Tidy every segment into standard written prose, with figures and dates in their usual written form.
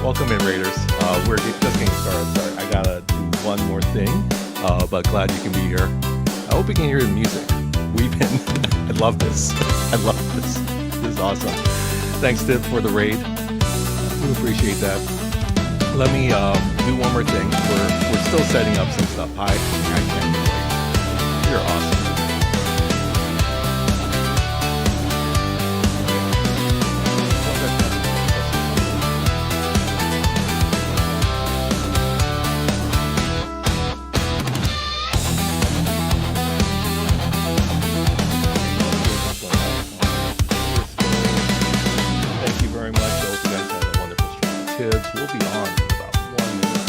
Welcome in, Raiders. Just getting started. Sorry, I gotta do one more thing, but glad you can be here. I hope you can hear the music. I love this. I love this. This is awesome. Thanks, Tip, for the raid. We appreciate that. Let me do one more thing. We're still setting up some stuff. I can't wait. You're awesome. Thank you very much. I hope you guys had a wonderful stream. Tibbs, we'll be on in about 1 minute.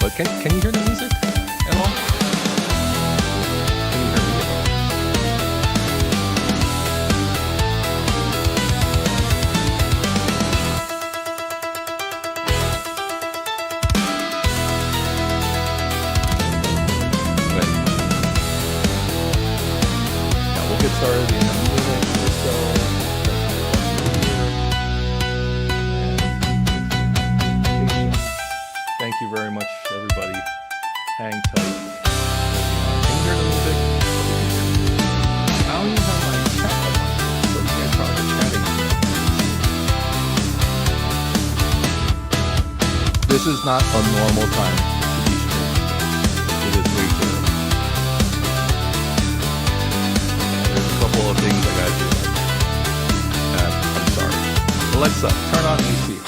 But can you hear the music at all? Can you hear me at all? Wait. Yeah, we'll get started in a minute or so. Thank you very much, everybody. Hang tight. Can you hear the music? I don't even have my chat on, so we can try chatting. This is not a normal time to be streaming. It is way too early. There's a couple of things I gotta do. I'm sorry. Alexa, turn on AC.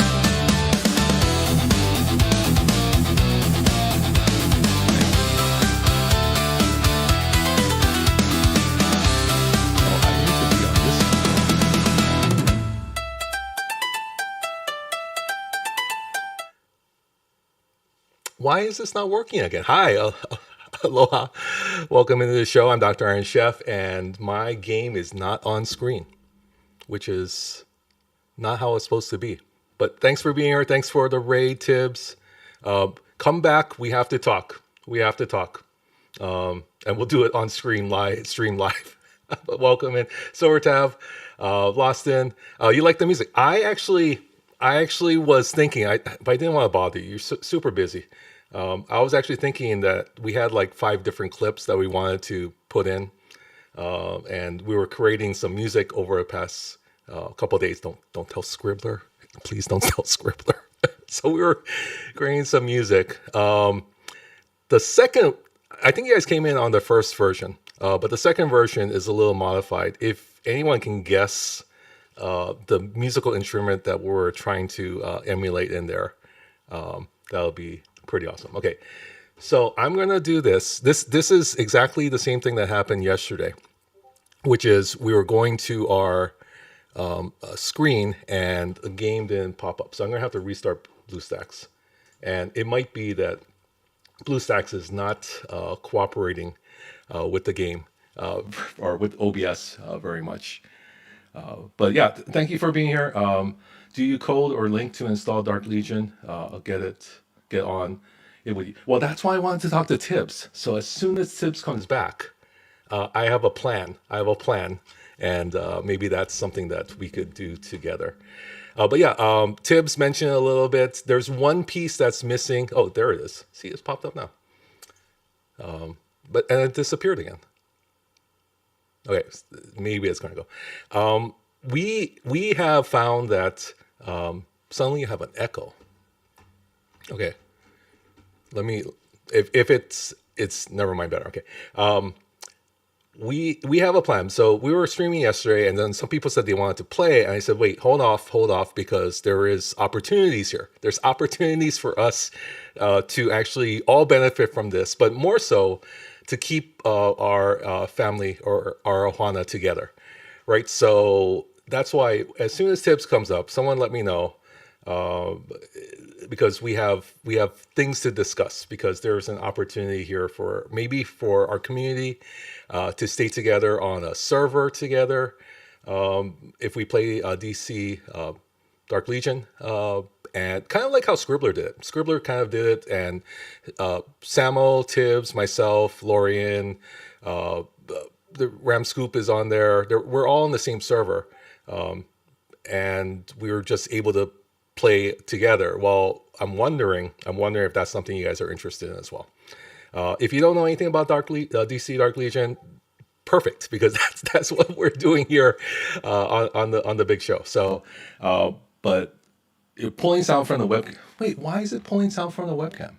Why is this not working again? Hi, aloha. Welcome into the show. I'm Dr. Iron Chef, and my game is not on screen, which is not how it's supposed to be. But thanks for being here. Thanks for the raid, Tibbs. Come back. We have to talk. We have to talk. And we'll do it on stream live. But welcome in. Silvertab, Lost in. You like the music? I actually was thinking, but I didn't want to bother you. You're super busy. I was actually thinking that we had like 5 different clips that we wanted to put in, and we were creating some music over the past couple of days. Don't tell Scribbler, please don't tell Scribbler. So we were creating some music. The second, I think you guys came in on the first version, but the second version is a little modified. If anyone can guess the musical instrument that we're trying to emulate in there, that'll be pretty awesome. Okay, so I'm gonna do this. This is exactly the same thing that happened yesterday, which is we were going to our screen and the game didn't pop up. So I'm gonna have to restart BlueStacks, and it might be that BlueStacks is not cooperating with the game or with OBS very much. But yeah, thank you for being here. Do you code or link to install Dark Legion? Get on it with you. Well, that's why I wanted to talk to Tibbs. So as soon as Tibbs comes back, I have a plan. And maybe that's something that we could do together. But yeah, Tibbs mentioned a little bit. There's one piece that's missing. Oh, there it is. See, it's popped up now. And it disappeared again. Okay, maybe it's going to go. We have found that suddenly you have an echo. Okay, let me. If it's never mind. Better. Okay. We have a plan. So we were streaming yesterday, and then some people said they wanted to play, and I said, wait, hold off, because there is opportunities here. There's opportunities for us to actually all benefit from this, but more so to keep our family or our ohana together, right? So that's why as soon as Tibbs comes up, someone let me know, because we have things to discuss, because there's an opportunity here for our community to stay together on a server together. If we play DC Dark Legion, and kind of like how Scribbler did it. Scribbler kind of did it, and Samo, Tibbs, myself, Lorian, the Ram Scoop is on there. We're all on the same server, and we were just able to play together. Well, I'm wondering if that's something you guys are interested in as well. If you don't know anything about DC Dark Legion, perfect, because that's what we're doing here on the big show. So, but pulling sound from the webcam. Wait, why is it pulling sound from the webcam?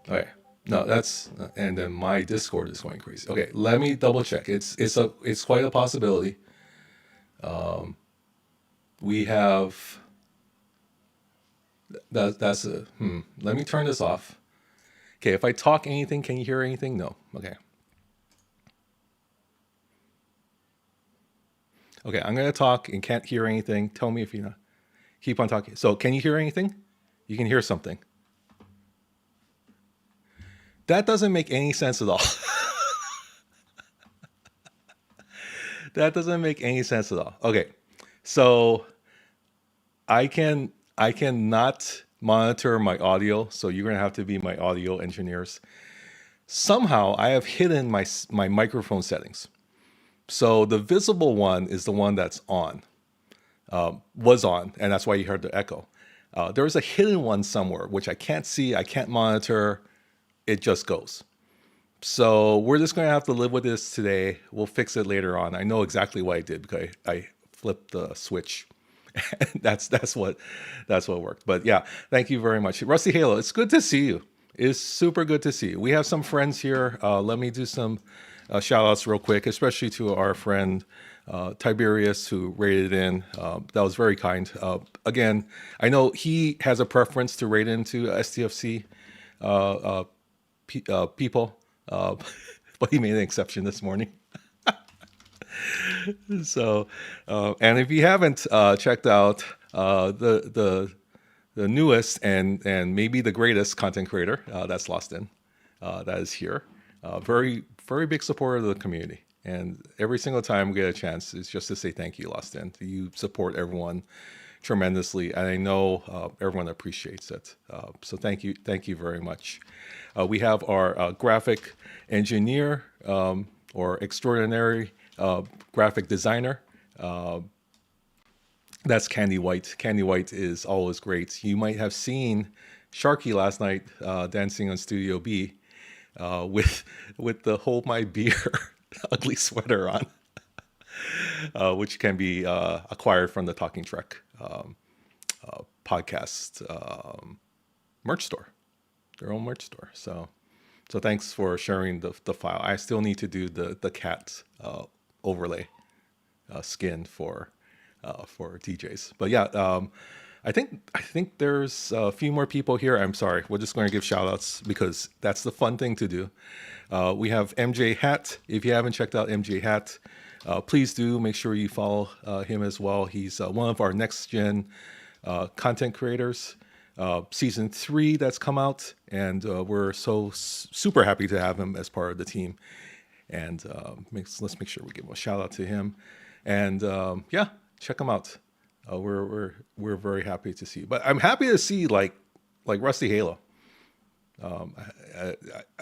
Okay, no, that's, and then my Discord is going crazy. Okay, let me double check. It's quite a possibility. We have that's a Let me turn this off. Okay, if I talk anything, can you hear anything? No. Okay. Okay, I'm gonna talk and can't hear anything. Tell me if you know. Keep on talking. So, can you hear anything? You can hear something. That doesn't make any sense at all. That doesn't make any sense at all. Okay, so I cannot monitor my audio. So you're gonna have to be my audio engineers. Somehow I have hidden my microphone settings. So the visible one is the one that's on, was on, and that's why you heard the echo. There's a hidden one somewhere which I can't see, I can't monitor. It just goes. So we're just going to have to live with this today. We'll fix it later on. I know exactly what I did because I flipped the switch. that's what worked. But yeah, thank you very much, Rusty Halo. It's good to see you. It's super good to see you. We have some friends here. Let me do some shout outs real quick, especially to our friend Tiberius, who rated in. That was very kind. Again, I know he has a preference to rate into STFC people, but he made an exception this morning. So, and if you haven't checked out the newest and maybe the greatest content creator, that's Lost In, that is here. Very very big supporter of the community, and every single time we get a chance, it's just to say thank you, Lost In. You support everyone tremendously, and I know everyone appreciates it. So thank you very much. We have our graphic engineer or extraordinary graphic designer. That's Candy White. Candy White is always great. You might have seen Sharky last night dancing on Studio B with the Hold My Beer ugly sweater on, which can be acquired from the Talking Trek podcast merch store, their own merch store. So thanks for sharing the file. I still need to do the cat overlay skin for DJs. But yeah, I think there's a few more people here. I'm sorry. We're just going to give shout outs because that's the fun thing to do. We have MJ Hat. If you haven't checked out MJ Hat, please do make sure you follow him as well. He's one of our next gen content creators. Season 3 that's come out, and we're so super happy to have him as part of the team. And let's make sure we give a shout out to him. And yeah, check him out. We're very happy to see you. But I'm happy to see like Rusty Halo.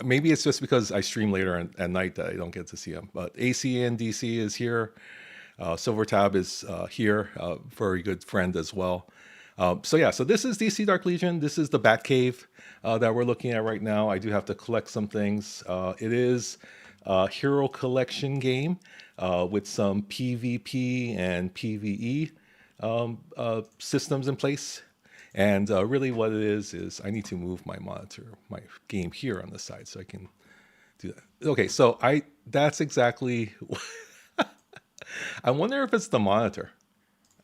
Maybe it's just because I stream later at night that I don't get to see him. But ACN DC is here. Silver Tab is here. Very good friend as well. So yeah, so this is DC Dark Legion. This is the Batcave that we're looking at right now. I do have to collect some things. It is a hero collection game with some PvP and PvE systems in place. And really what it is I need to move my monitor, my game here on the side so I can do that. Okay, so that's exactly, I wonder if it's the monitor.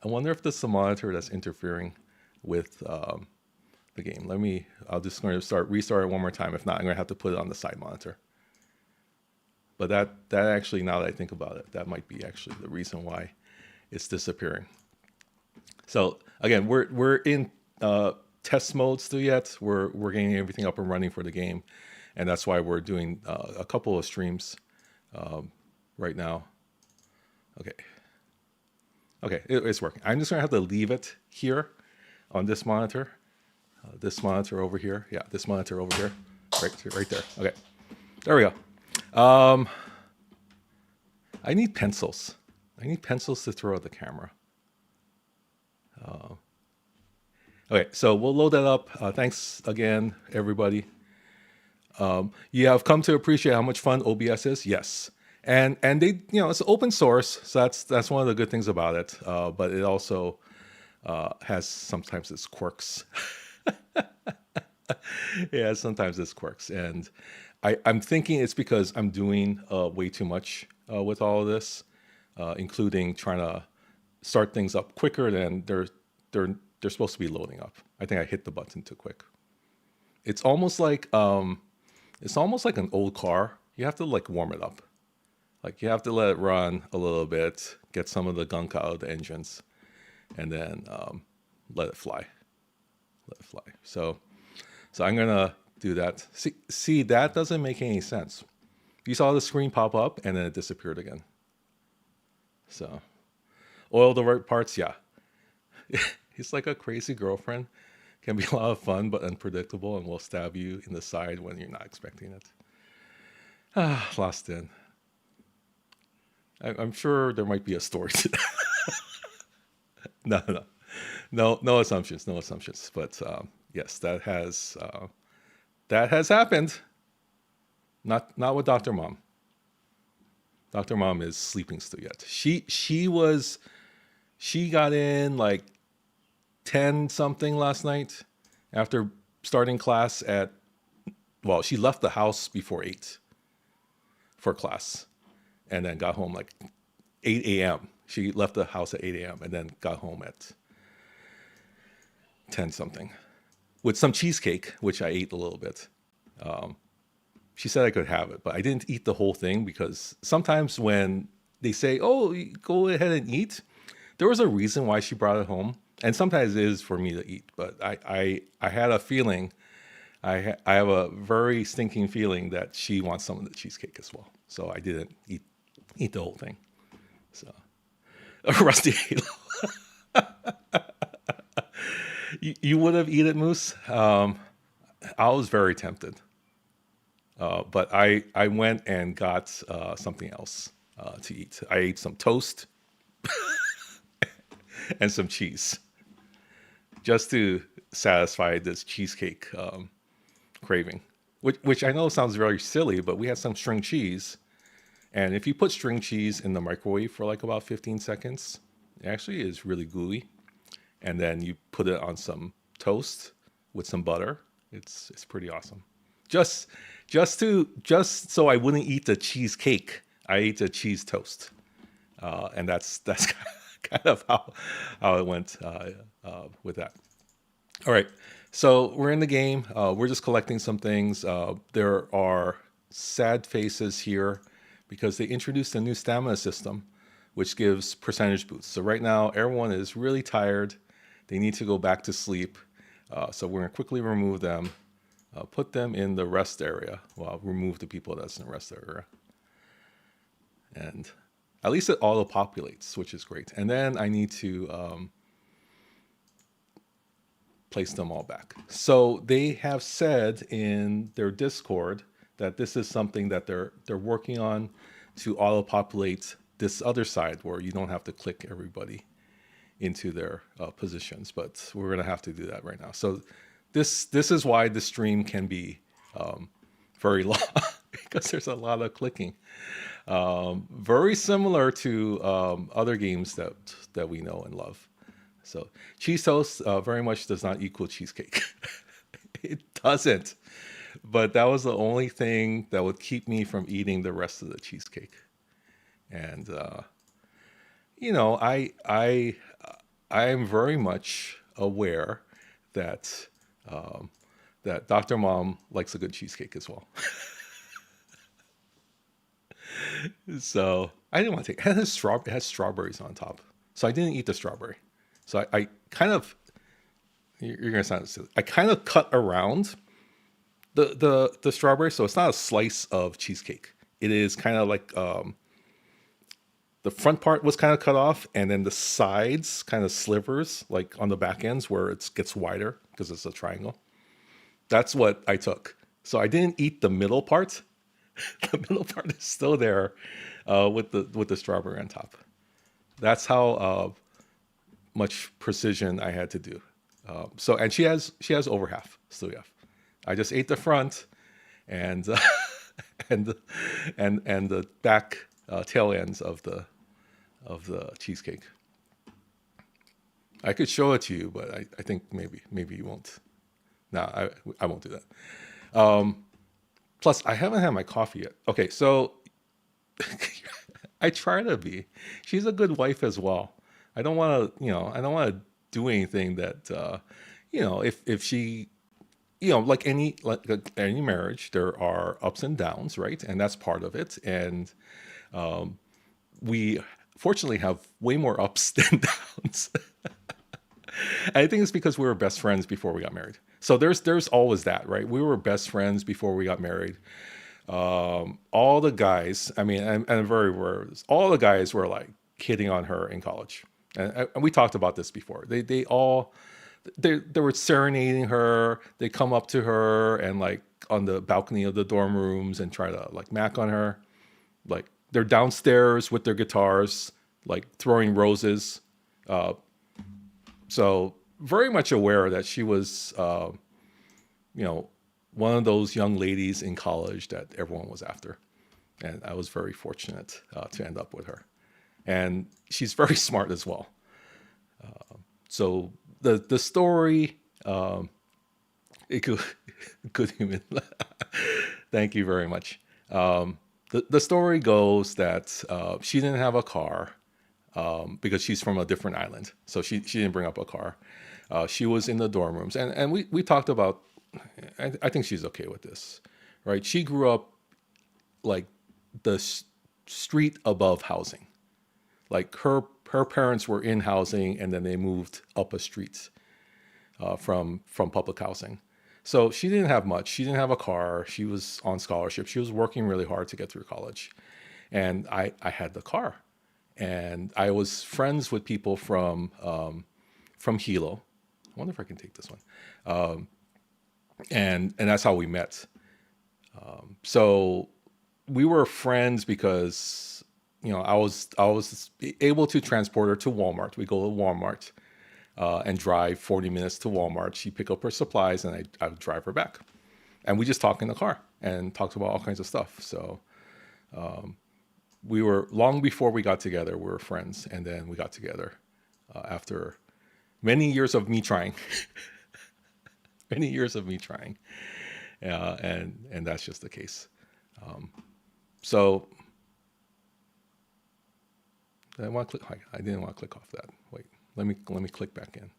I wonder if it's the monitor that's interfering with the game. I'll just going to restart it one more time. If not, I'm going to have to put it on the side monitor. But that actually, now that I think about it, that might be actually the reason why it's disappearing. So again, we're in test mode still yet. We're getting everything up and running for the game, and that's why we're doing a couple of streams right now. Okay, it's working. I'm just gonna have to leave it here on this monitor over here. Yeah, this monitor over here, right there. Okay, there we go. I need pencils. I need pencils to throw at the camera. Okay, so we'll load that up. Thanks again, everybody. You have come to appreciate how much fun OBS is. Yes, and they, it's open source, so that's one of the good things about it. But it also has sometimes its quirks. Yeah, sometimes it's quirks, and I'm thinking it's because I'm doing way too much with all of this, including trying to start things up quicker than they're supposed to be loading up. I think I hit the button too quick. It's almost like an old car. You have to like warm it up. Like you have to let it run a little bit, get some of the gunk out of the engines, and then let it fly. Let it fly. So I'm gonna do that. See, that doesn't make any sense. You saw the screen pop up and then it disappeared again. So oil the right parts, yeah. He's like a crazy girlfriend. Can be a lot of fun, but unpredictable, and will stab you in the side when you're not expecting it. Lost in. I'm sure there might be a story to that. No assumptions, no assumptions. But yes, that has happened. Not with Dr. Mom. Dr. Mom is sleeping still yet. She got in like 10 something last night after starting class she left the house before 8 for class and then got home like 8 a.m. She left the house at 8 a.m. and then got home at 10 something with some cheesecake, which I ate a little bit. She said I could have it, but I didn't eat the whole thing because sometimes when they say, "Oh, go ahead and eat," there was a reason why she brought it home, and sometimes it is for me to eat. But I had a feeling, I have a very stinking feeling that she wants some of the cheesecake as well. So I didn't eat the whole thing. So Rusty Halo, you would have eaten it, Moose. I was very tempted. But I went and got something else to eat. I ate some toast and some cheese just to satisfy this cheesecake craving, which I know sounds very silly, but we had some string cheese. And if you put string cheese in the microwave for like about 15 seconds, it actually is really gooey. And then you put it on some toast with some butter. It's pretty awesome. Just so I wouldn't eat the cheesecake, I ate the cheese toast, and that's kind of how it went with that. All right, so we're in the game. We're just collecting some things. There are sad faces here because they introduced a new stamina system, which gives percentage boosts. So right now, everyone is really tired. They need to go back to sleep. So we're gonna quickly remove them. Put them in the rest area. Well, remove the people that's in the rest area. And at least it auto-populates, which is great. And then I need to place them all back. So they have said in their Discord that this is something that they're working on to auto-populate this other side where you don't have to click everybody into their positions. But we're going to have to do that right now. So this is why the stream can be very long because there's a lot of clicking. Very similar to other games that we know and love. So cheese toast very much does not equal cheesecake. It doesn't. But that was the only thing that would keep me from eating the rest of the cheesecake. And I am very much aware that that Dr. Mom likes a good cheesecake as well. So I didn't want to take it. It has strawberries on top. So I didn't eat the strawberry. So I kind of, you're going to sound silly. I kind of cut around the strawberry. So it's not a slice of cheesecake. It is kind of like the front part was kind of cut off, and then the sides kind of slivers, like on the back ends where it gets wider because it's a triangle. That's what I took. So I didn't eat the middle part. The middle part is still there with the strawberry on top. That's how much precision I had to do And she has over half still left. I just ate the front and and the, and the back tail ends of the cheesecake. I could show it to you, but I think maybe you won't. No, I won't do that. Plus, I haven't had my coffee yet. Okay, so I try to be. She's a good wife as well. I don't want to do anything that, if she, like any marriage, there are ups and downs, right? And that's part of it. And we fortunately have way more ups than downs. I think it's because we were best friends before we got married. So there's always that, right? We were best friends before we got married. All the guys, I mean, and very rare, all the guys were like hitting on her in college, and we talked about this before. They were serenading her. They come up to her and like on the balcony of the dorm rooms and try to like mac on her. Like they're downstairs with their guitars, like throwing roses. So very much aware that she was, one of those young ladies in college that everyone was after. And I was very fortunate to end up with her. And she's very smart as well. So the story, it could, good human. Thank you very much. The story goes that she didn't have a car because she's from a different island. So she didn't bring up a car. She was in the dorm rooms. And we talked about, I think she's okay with this, right? She grew up like the street above housing. Like her parents were in housing and then they moved up a street from public housing. So she didn't have much. She didn't have a car. She was on scholarship. She was working really hard to get through college. And I had the car. And I was friends with people from Hilo. I wonder if I can take this one. And that's how we met. So we were friends because, I was able to transport her to Walmart. We go to Walmart and drive 40 minutes to Walmart. She'd pick up her supplies and I would drive her back. And we just talk in the car and talked about all kinds of stuff. So we were, long before we got together, we were friends. And then we got together after many years of me trying. Many years of me trying. And that's just the case. So I want to click. I didn't want to click off that. Wait, let me click back in.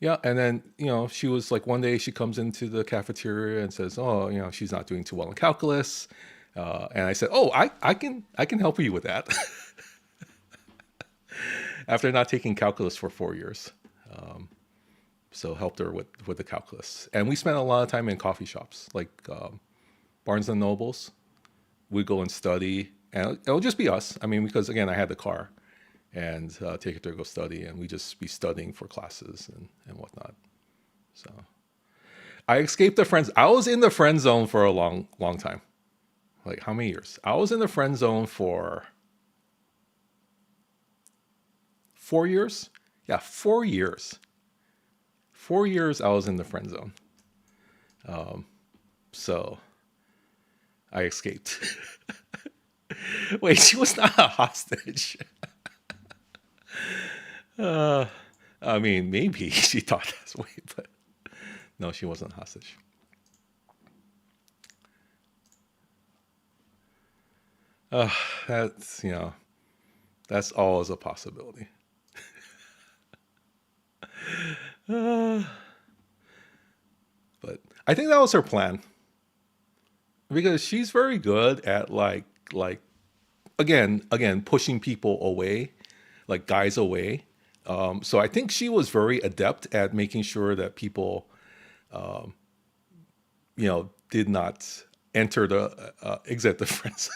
Yeah, and then she was like, one day she comes into the cafeteria and says, "Oh, she's not doing too well in calculus," and I said, "Oh, I can help you with that." After not taking calculus for 4 years, so helped her with the calculus, and we spent a lot of time in coffee shops like Barnes and Nobles. We'd go and study. And it'll just be us. I mean, because again, I had the car and take her to go study, and we just be studying for classes and whatnot. So I escaped the friends. I was in the friend zone for a long time. Like how many years? I was in the friend zone for 4 years. Yeah, 4 years. 4 years I was in the friend zone. So I escaped. Wait, she was not a hostage. I mean, maybe she thought this way, but no, she wasn't a hostage. That's, that's always a possibility. But I think that was her plan because she's very good at like again pushing people away, like guys away. So I think she was very adept at making sure that people did not enter the exit the friends.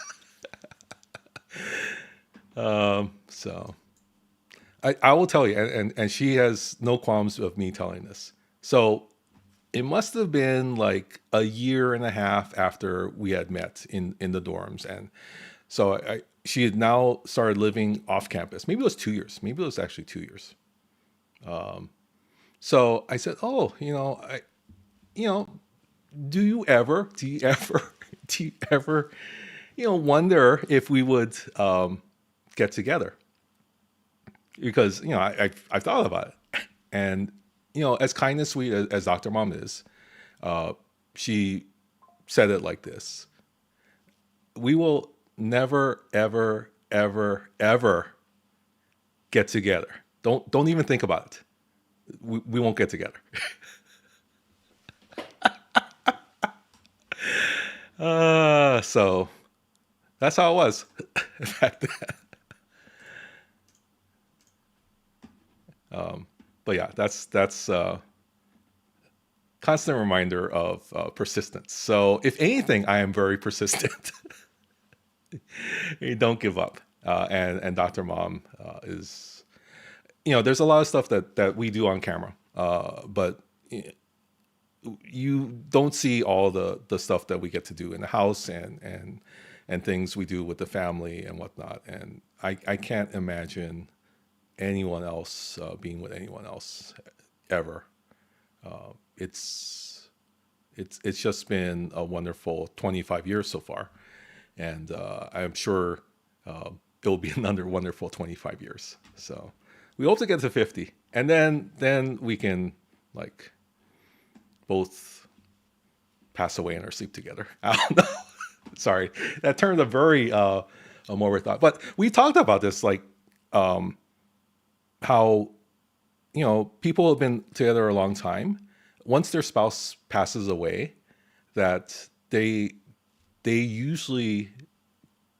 So I will tell you, and she has no qualms of me telling this. So it must have been like a year and a half after we had met in the dorms, and so she had now started living off campus. Maybe it was 2 years. Maybe it was actually 2 years. So I said, "Oh, you know, do you ever, do you ever, wonder if we would get together?" Because I've thought about it, and as kind and sweet as Dr. Mom is, she said it like this: "We will never, ever, ever, ever get together. Don't even think about it. We won't get together." So that's how it was back then. But yeah, that's constant reminder of persistence. So if anything, I am very persistent. Don't give up. And Dr. Mom is, there's a lot of stuff that we do on camera, but you don't see all the stuff that we get to do in the house and things we do with the family and whatnot. And I can't imagine anyone else being with anyone else ever. It's it's just been a wonderful 25 years so far, and I'm sure it'll be another wonderful 25 years. So we hope to get to 50, and then we can like both pass away in our sleep together. I don't know. Sorry, that turned a very a morbid thought. But we talked about this, like how people have been together a long time. Once their spouse passes away, that they usually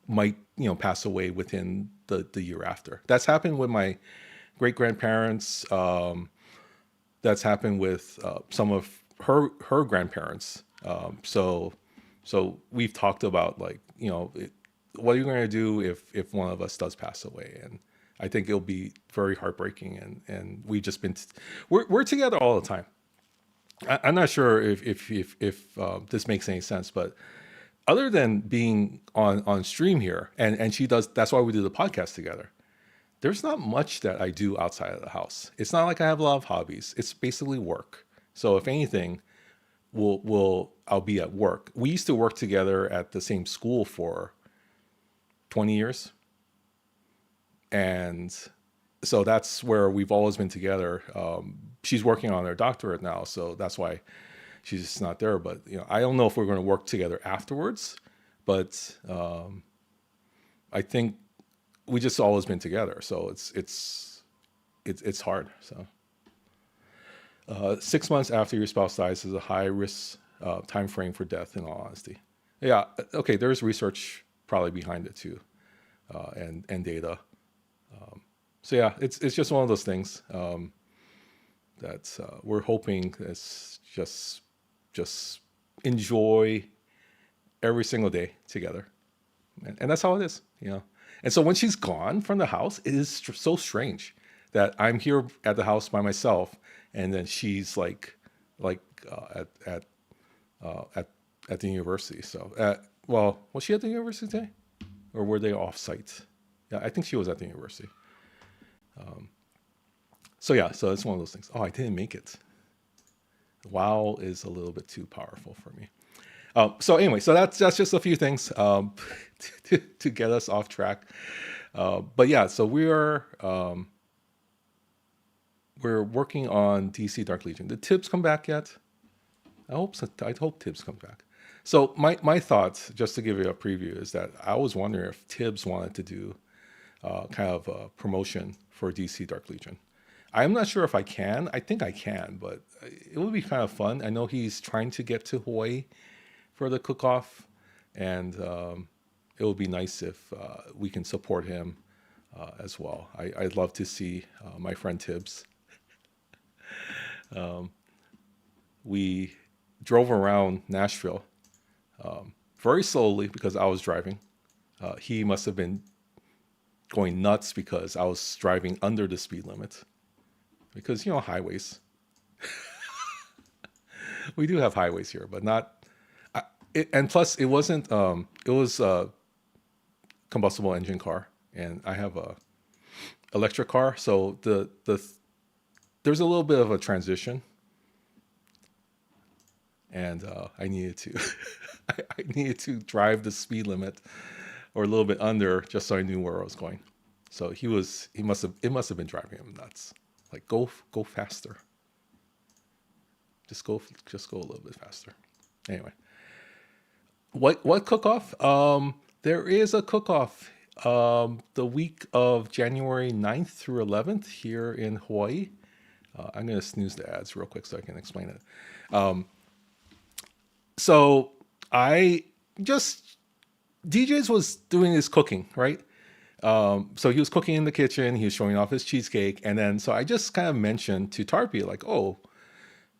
might pass away within the year after. That's happened with my great grandparents. That's happened with some of her grandparents. So we've talked about, like, what are you going to do if one of us does pass away? And I think it'll be very heartbreaking. And we've just been we're together all the time. I'm not sure if this makes any sense, but other than being on stream here, and she does, that's why we do the podcast together. There's not much that I do outside of the house. It's not like I have a lot of hobbies. It's basically work. So if anything, I'll be at work. We used to work together at the same school for 20 years. And so that's where we've always been together. She's working on her doctorate now, so that's why she's just not there. But I don't know if we're going to work together afterwards. But I think we just always been together. So it's hard. So 6 months after your spouse dies is a high risk time frame for death. In all honesty, yeah. Okay, there's research probably behind it too, and data. So yeah, it's just one of those things that we're hoping is just enjoy every single day together, and that's how it is. And so when she's gone from the house, it is so strange that I'm here at the house by myself, and then she's like at at the university. So well, was she at the university today, or were they off site? Yeah, I think she was at the university. So yeah, so it's one of those things. Oh, I didn't make it. WoW is a little bit too powerful for me. So anyway, so that's just a few things to get us off track. But yeah, so we're working on DC Dark Legion. Did Tibbs come back yet? I hope so. I hope Tibbs comes back. So my thoughts, just to give you a preview, is that I was wondering if Tibbs wanted to do kind of a promotion for DC Dark Legion. I'm not sure if I can. I think I can, but it would be kind of fun. I know he's trying to get to Hawaii for the cook-off, and it would be nice if we can support him as well. I'd love to see my friend Tibbs. We drove around Nashville very slowly because I was driving. He must have been going nuts because I was driving under the speed limit. Because highways. We do have highways here, but not. And plus, it wasn't. It was a combustible engine car, and I have a electric car. So there's a little bit of a transition, and I needed to I needed to drive the speed limit or a little bit under just so I knew where I was going. So he must have been driving him nuts. Like go faster. Just go a little bit faster. Anyway, what cook off? There is a cook off the week of January 9th through 11th here in Hawaii. I'm going to snooze the ads real quick so I can explain it. So I just DJs was doing his cooking, right? So he was cooking in the kitchen. He was showing off his cheesecake, and then so I just kind of mentioned to Tarpy like, "Oh,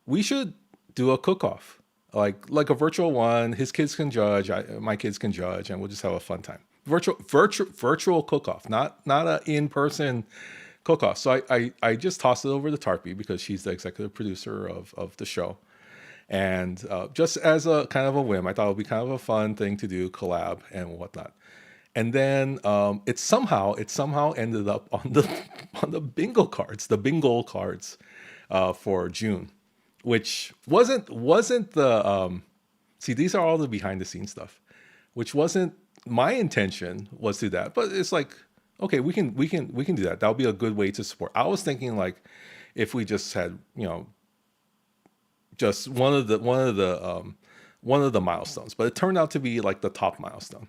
we should do a cook-off, like a virtual one. His kids can judge, my kids can judge, and we'll just have a fun time. Virtual cook-off, not a in-person cook-off." So I just tossed it over to Tarpy because she's the executive producer of the show. And just as a kind of a whim, I thought it would be kind of a fun thing to do, collab and whatnot. And then it somehow ended up on the bingo cards for June, which wasn't the see, these are all the behind the scenes stuff, which wasn't my intention was to do that, but it's like, okay, we can do that. That'll be a good way to support. I was thinking like if we just had, just one of the milestones, but it turned out to be like the top milestone.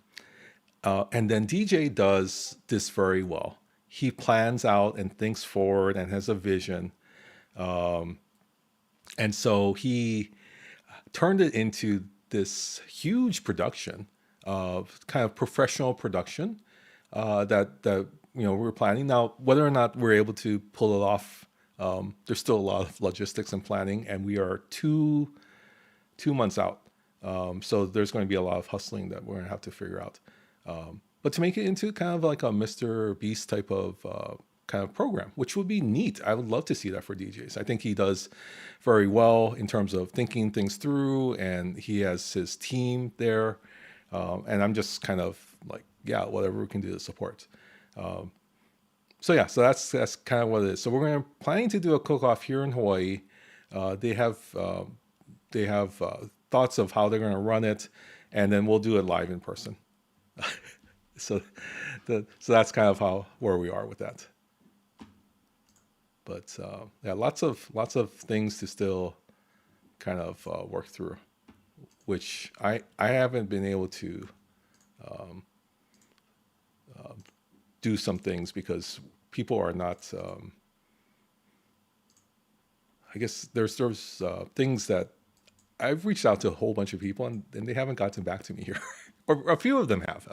And then DJ does this very well. He plans out and thinks forward and has a vision. And so he turned it into this huge production of kind of professional production that we're planning. Now, whether or not we're able to pull it off, there's still a lot of logistics and planning, and we are two months out. So there's going to be a lot of hustling that we're going to have to figure out. But to make it into kind of like a Mr. Beast type of kind of program, which would be neat. I would love to see that for DJs. I think he does very well in terms of thinking things through, and he has his team there. And I'm just kind of like, yeah, whatever we can do to support. So that's kind of what it is. So we're planning to do a cook-off here in Hawaii. They have thoughts of how they're going to run it, and then we'll do it live in person. So that's kind of where we are with that. But yeah, lots of things to still kind of work through, which I haven't been able to do some things because people are not. I guess there's things that I've reached out to a whole bunch of people and they haven't gotten back to me here. Or a few of them have.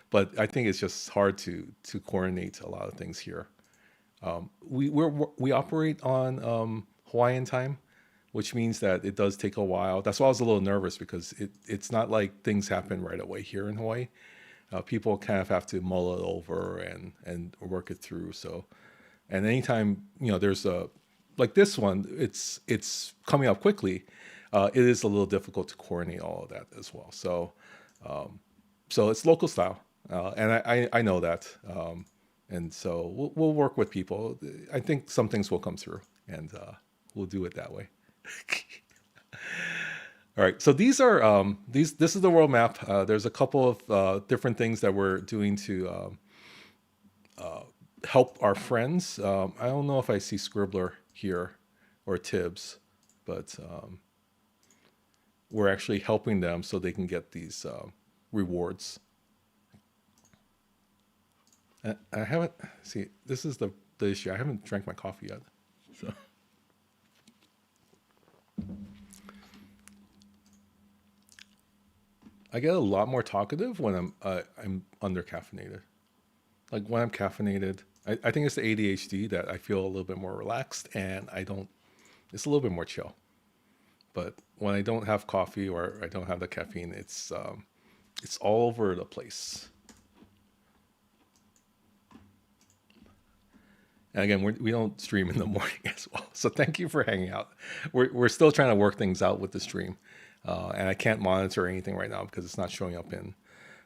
But I think it's just hard to coordinate a lot of things here. We operate on Hawaiian time, which means that it does take a while. That's why I was a little nervous because it's not like things happen right away here in Hawaii. People kind of have to mull it over and work it through. So, and anytime there's like this one, it's coming up quickly. It is a little difficult to coordinate all of that as well. So it's local style, and I know that. And so we'll work with people. I think some things will come through, and we'll do it that way. All right. So these are this is the world map. There's a couple of different things that we're doing to help our friends. I don't know if I see Scribbler here or Tibbs, but we're actually helping them so they can get these rewards. I haven't, see, this is the issue. I haven't drank my coffee yet. So I get a lot more talkative when I'm under caffeinated. Like when I'm caffeinated, I think it's the ADHD that I feel a little bit more relaxed and it's a little bit more chill. But when I don't have coffee or I don't have the caffeine, it's all over the place. And again, we don't stream in the morning as well. So thank you for hanging out. We're still trying to work things out with the stream. And I can't monitor anything right now because it's not showing up in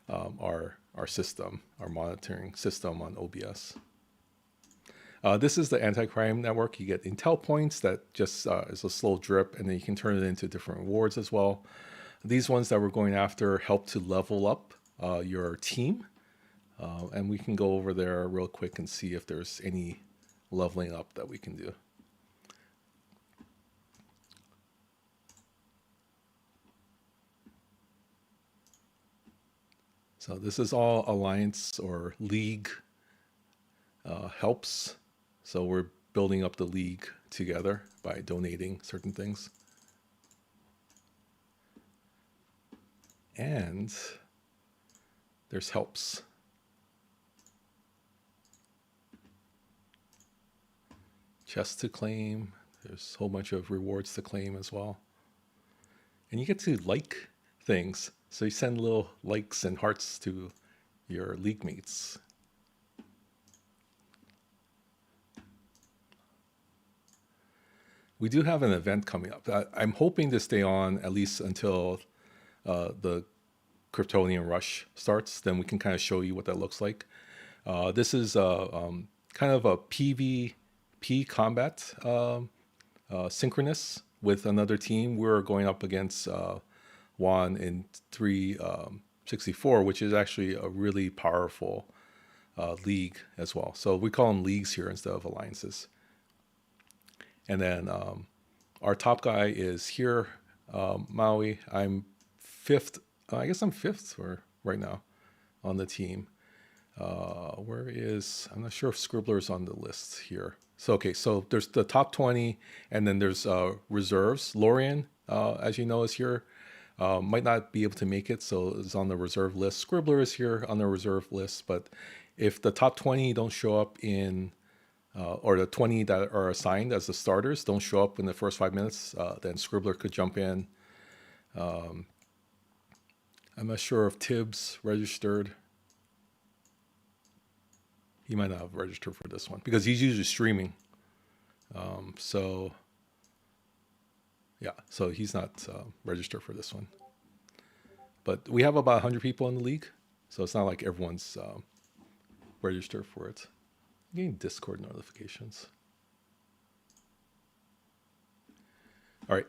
our system, our monitoring system on OBS. This is the anti-crime network. You get intel points that just is a slow drip, and then you can turn it into different rewards as well. These ones that we're going after help to level up your team. And we can go over there real quick and see if there's any leveling up that we can do. So this is all alliance or league helps. So we're building up the league together by donating certain things. And there's helps. Chests to claim. There's a whole bunch of rewards to claim as well. And you get to like things. So you send little likes and hearts to your league mates. We do have an event coming up. I'm hoping to stay on at least until the Kryptonian Rush starts. Then we can kind of show you what that looks like. This is kind of a PvP combat, synchronous with another team. We're going up against Juan in 364, which is actually a really powerful league as well. So we call them leagues here instead of alliances. And then our top guy is here, Maui. I'm fifth. I guess I'm fifth right now on the team. Where is, I'm not sure if Scribbler's on the list here. So, okay, so there's the top 20, and then there's reserves. Lorian, as you know, is here. Might not be able to make it, so it's on the reserve list. Scribbler is here on the reserve list, but if the top 20 don't show up in, or the 20 that are assigned as the starters don't show up in the first 5 minutes, then Scribbler could jump in. I'm not sure if Tibbs registered. He might not have registered for this one because he's usually streaming. So yeah, so he's not registered for this one. But we have about 100 people in the league, so it's not like everyone's registered for it. I'm getting Discord notifications. All right.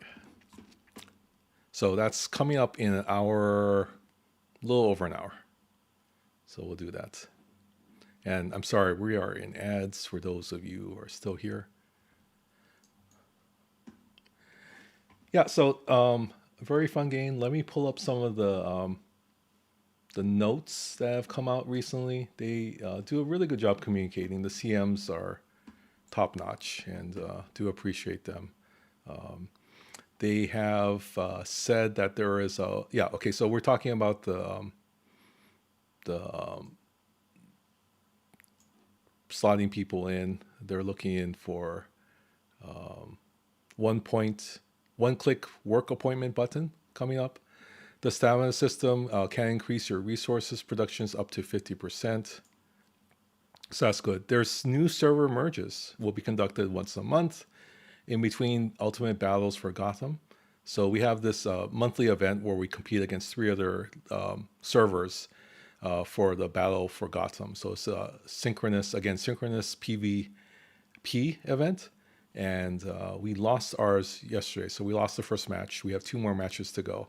So that's coming up in an hour, a little over an hour. So we'll do that. And I'm sorry, we are in ads for those of you who are still here. Yeah, so a very fun game. Let me pull up some of the notes that have come out recently. They do a really good job communicating. The CMs are top notch, and do appreciate them. They have said that there is a, yeah, okay, so we're talking about the slotting people in. They're looking in for 1-click work appointment button coming up. The stamina system can increase your resources productions up to 50%. So that's good. There's new server merges will be conducted once a month in between ultimate battles for Gotham. So we have this monthly event where we compete against 3 other servers for the battle for Gotham. So it's a synchronous PvP event. And we lost ours yesterday. So we lost the first match. We have 2 more matches to go.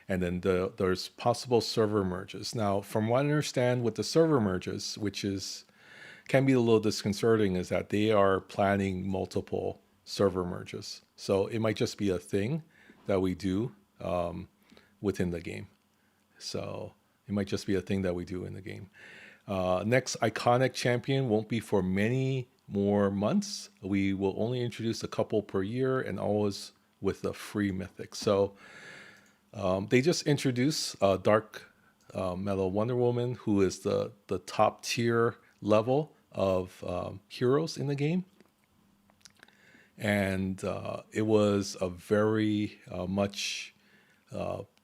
And then there's possible server merges. Now, from what I understand with the server merges, which can be a little disconcerting, is that they are planning multiple server merges. So it might just be a thing that we do within the game. So it might just be a thing that we do in the game. Next iconic champion won't be for many more months. We will only introduce a couple per year, and always with a free mythic. So they just introduced Dark Metal Wonder Woman, who is the top tier level of heroes in the game. And it was a very much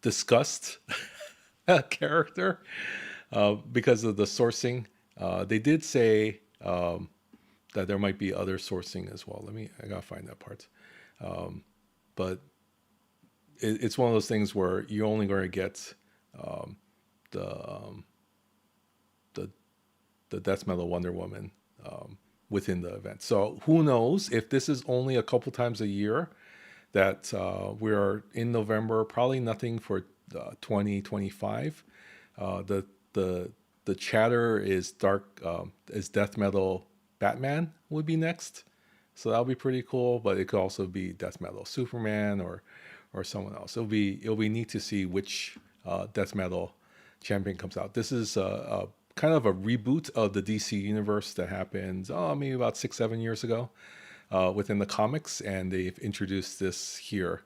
discussed character because of the sourcing. They did say that there might be other sourcing as well. I gotta find that part. But it's one of those things where you're only going to get the Death Metal Wonder Woman within the event. So who knows if this is only a couple times a year that we are in November, probably nothing for 2025. The the chatter is is death metal Batman would be next, so that'll be pretty cool. But it could also be death metal Superman or someone else. It'll be neat to see which death metal champion comes out. This is a kind of a reboot of the DC universe that happened maybe about 6-7 years ago within the comics, and they've introduced this here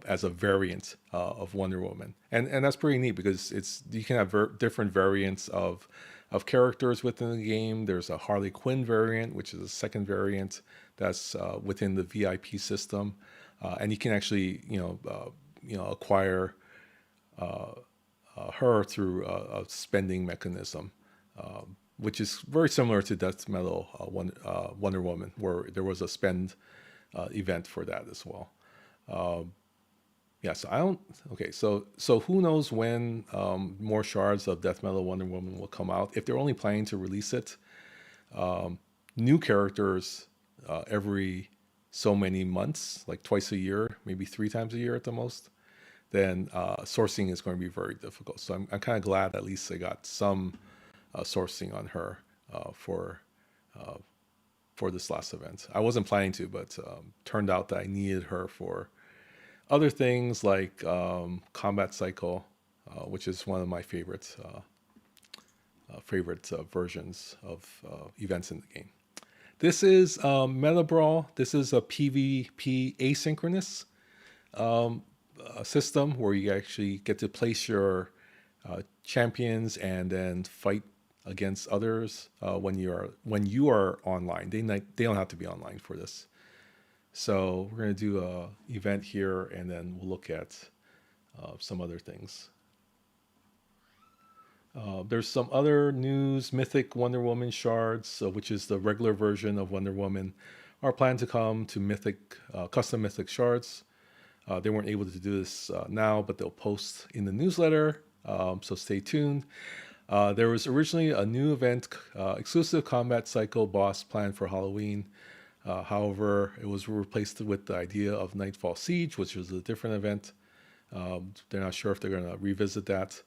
as a variant of Wonder Woman, and that's pretty neat because you can have different variants of characters within the game. There's a Harley Quinn variant, which is a second variant that's within the VIP system, and you can actually acquire her through a spending mechanism, which is very similar to Death Metal Wonder Woman, where there was a spend event for that as well. Yeah, so I don't. Okay, so who knows when more shards of Death Metal Wonder Woman will come out? If they're only planning to release it, new characters every so many months, like twice a year, maybe 3 times a year at the most, then sourcing is going to be very difficult. So I'm kind of glad at least I got some sourcing on her for this last event. I wasn't planning to, but turned out that I needed her for other things like Combat Cycle, which is one of my favorite versions of events in the game. This is Meta Brawl. This is a PvP asynchronous system where you actually get to place your champions and then fight against others when you are online. They don't have to be online for this. So we're going to do a event here, and then we'll look at some other things. There's some other news. Mythic Wonder Woman shards, which is the regular version of Wonder Woman, are planned to come to Mythic custom Mythic shards. They weren't able to do this now, but they'll post in the newsletter. So stay tuned. There was originally a new event, exclusive Combat Cycle boss planned for Halloween. However, it was replaced with the idea of Nightfall Siege, which was a different event. They're not sure if they're going to revisit that.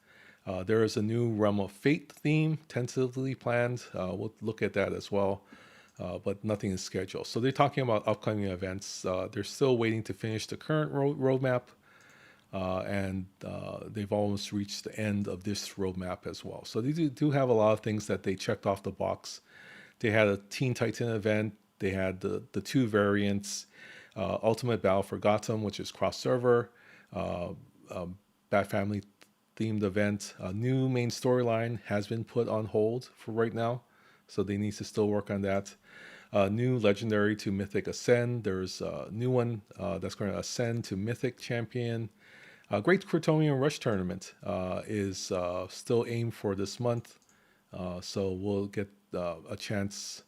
There is a new Realm of Fate theme tentatively planned. We'll look at that as well, but nothing is scheduled. So they're talking about upcoming events. They're still waiting to finish the current roadmap, and they've almost reached the end of this roadmap as well. So they do have a lot of things that they checked off the box. They had a Teen Titan event. They had the 2 variants, Ultimate Battle for Gotham, which is cross-server, Bat Family themed event. A new main storyline has been put on hold for right now, so they need to still work on that. New Legendary to Mythic Ascend. There's a new one that's going to ascend to Mythic Champion. Great Kryptonian Rush Tournament is still aimed for this month, so we'll get a chance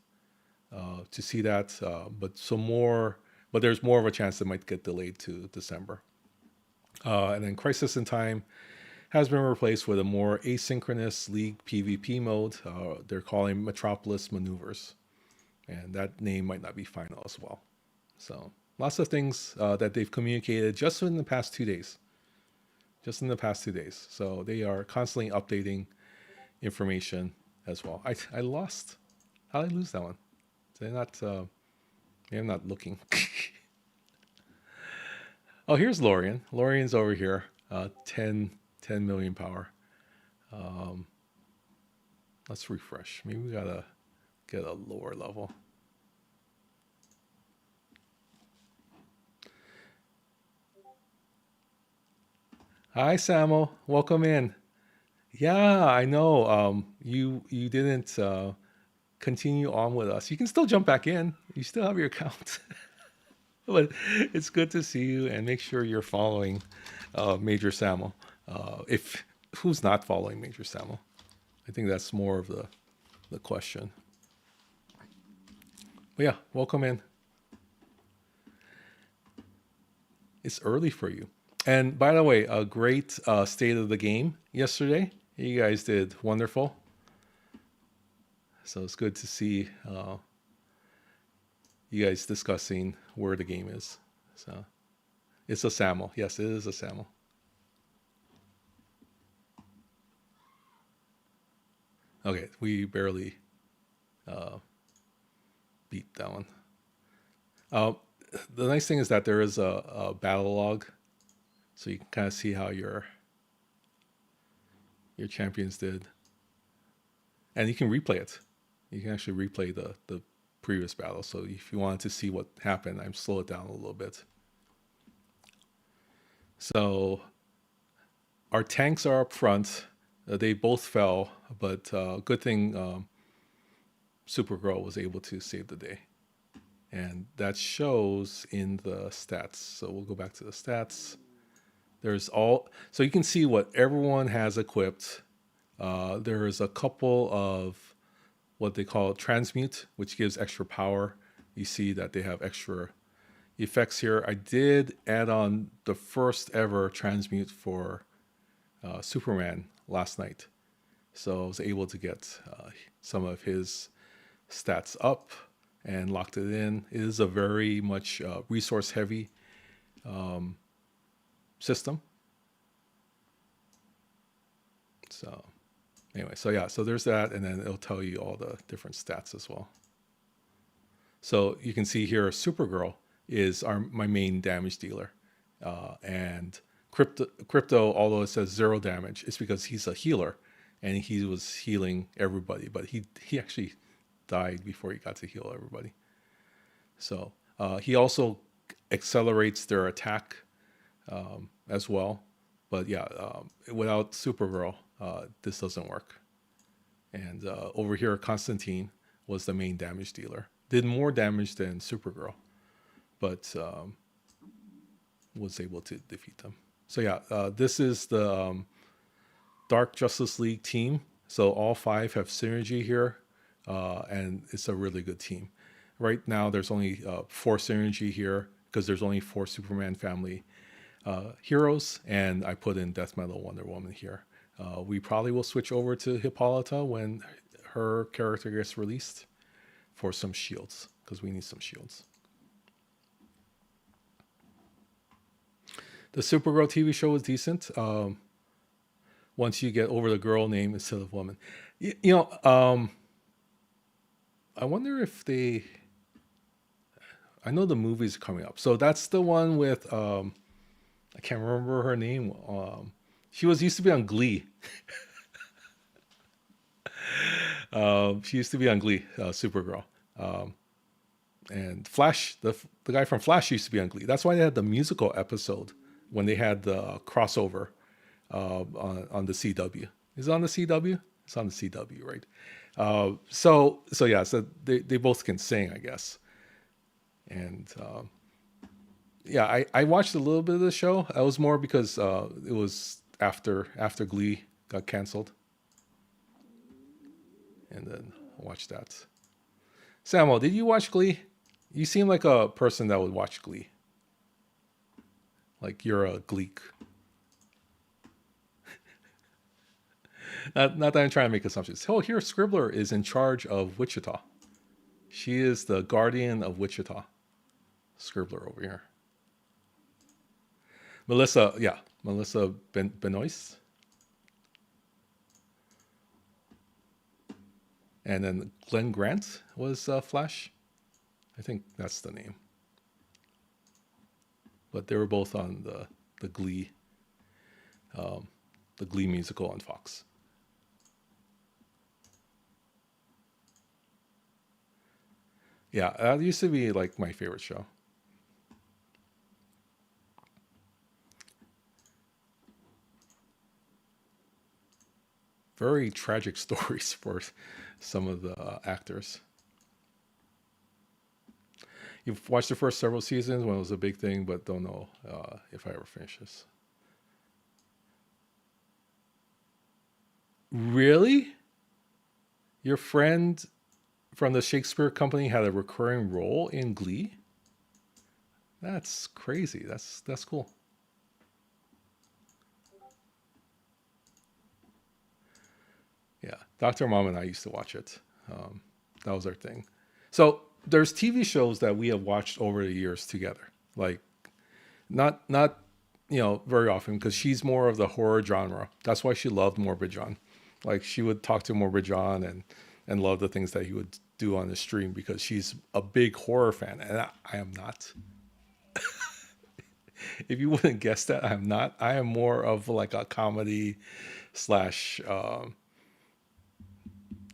to see that, but there's more of a chance it might get delayed to December. And then Crisis in Time has been replaced with a more asynchronous League PvP mode. They're calling Metropolis Maneuvers, and that name might not be final as well. So lots of things that they've communicated just in the past 2 days. So they are constantly updating information as well. I lost. How did I lose that one? They're not. Maybe I'm not looking. Oh, here's Lorian. Lorian's over here. 10 million power. Let's refresh. Maybe we gotta get a lower level. Hi, Samuel. Welcome in. Yeah, I know. You didn't continue on with us. You can still jump back in. You still have your account. But it's good to see you, and make sure you're following Major Samuel. If who's not following Major Samuel? I think that's more of the question. But yeah, welcome in. It's early for you. And by the way, a great state of the game yesterday. You guys did wonderful. So it's good to see you guys discussing where the game is. So it's a SAML. Yes, it is a SAML. Okay, we barely beat that one. Uh, the nice thing is that there is a battle log, so you can kind of see how your champions did, and you can replay it. You can actually replay the previous battle. So if you wanted to see what happened, I'm slow it down a little bit. So our tanks are up front. They both fell, but good thing Supergirl was able to save the day. And that shows in the stats. So we'll go back to the stats. So you can see what everyone has equipped. There's a couple of what they call transmute, which gives extra power. You see that they have extra effects here. I did add on the first ever transmute for Superman last night. So I was able to get some of his stats up and locked it in. It is a very much resource heavy system. So anyway, so there's that, and then it'll tell you all the different stats as well. So you can see here, Supergirl is my main damage dealer, and Crypto, although it says 0 damage, it's because he's a healer, and he was healing everybody, but he actually died before he got to heal everybody. So he also accelerates their attack as well. But yeah, without Supergirl, this doesn't work. And over here, Constantine was the main damage dealer. Did more damage than Supergirl, but was able to defeat them. So yeah, this is the Dark Justice League team. So all 5 have synergy here, and it's a really good team. Right now, there's only 4 synergy here because there's only 4 Superman family heroes, and I put in Death Metal Wonder Woman here. We probably will switch over to Hippolyta when her character gets released for some shields, because we need some shields. The Supergirl TV show was decent. Once you get over the girl name instead of woman, I wonder if I know the movie's coming up. So that's the one with I can't remember her name. She used to be on Glee. She used to be on Glee, Supergirl. And Flash, the guy from Flash used to be on Glee. That's why they had the musical episode when they had the crossover on the CW. Is it on the CW? It's on the CW, right? So they both can sing, I guess. And I watched a little bit of the show. That was more because it was after Glee got canceled, and then I watched that. Samuel, did you watch Glee? You seem like a person that would watch Glee. Like you're a Gleek. Not that I'm trying to make assumptions. Oh, here Scribbler is in charge of Wichita. She is the guardian of Wichita. Scribbler over here. Melissa Benoist. And then Glenn Grant was Flash. I think that's the name. But they were both on the Glee musical on Fox. Yeah, that used to be like my favorite show. Very tragic stories for some of the actors. You've watched the first several seasons when it was a big thing, but don't know if I ever finish this. Really? Your friend from the Shakespeare Company had a recurring role in Glee? That's crazy. That's cool. Yeah, Dr. Mom and I used to watch it. That was our thing. So there's TV shows that we have watched over the years together. Like not very often because she's more of the horror genre. That's why she loved Morbid John. Like she would talk to Morbid John and love the things that he would do on the stream because she's a big horror fan and I am not. If you wouldn't guess that, I'm not. I am more of like a comedy slash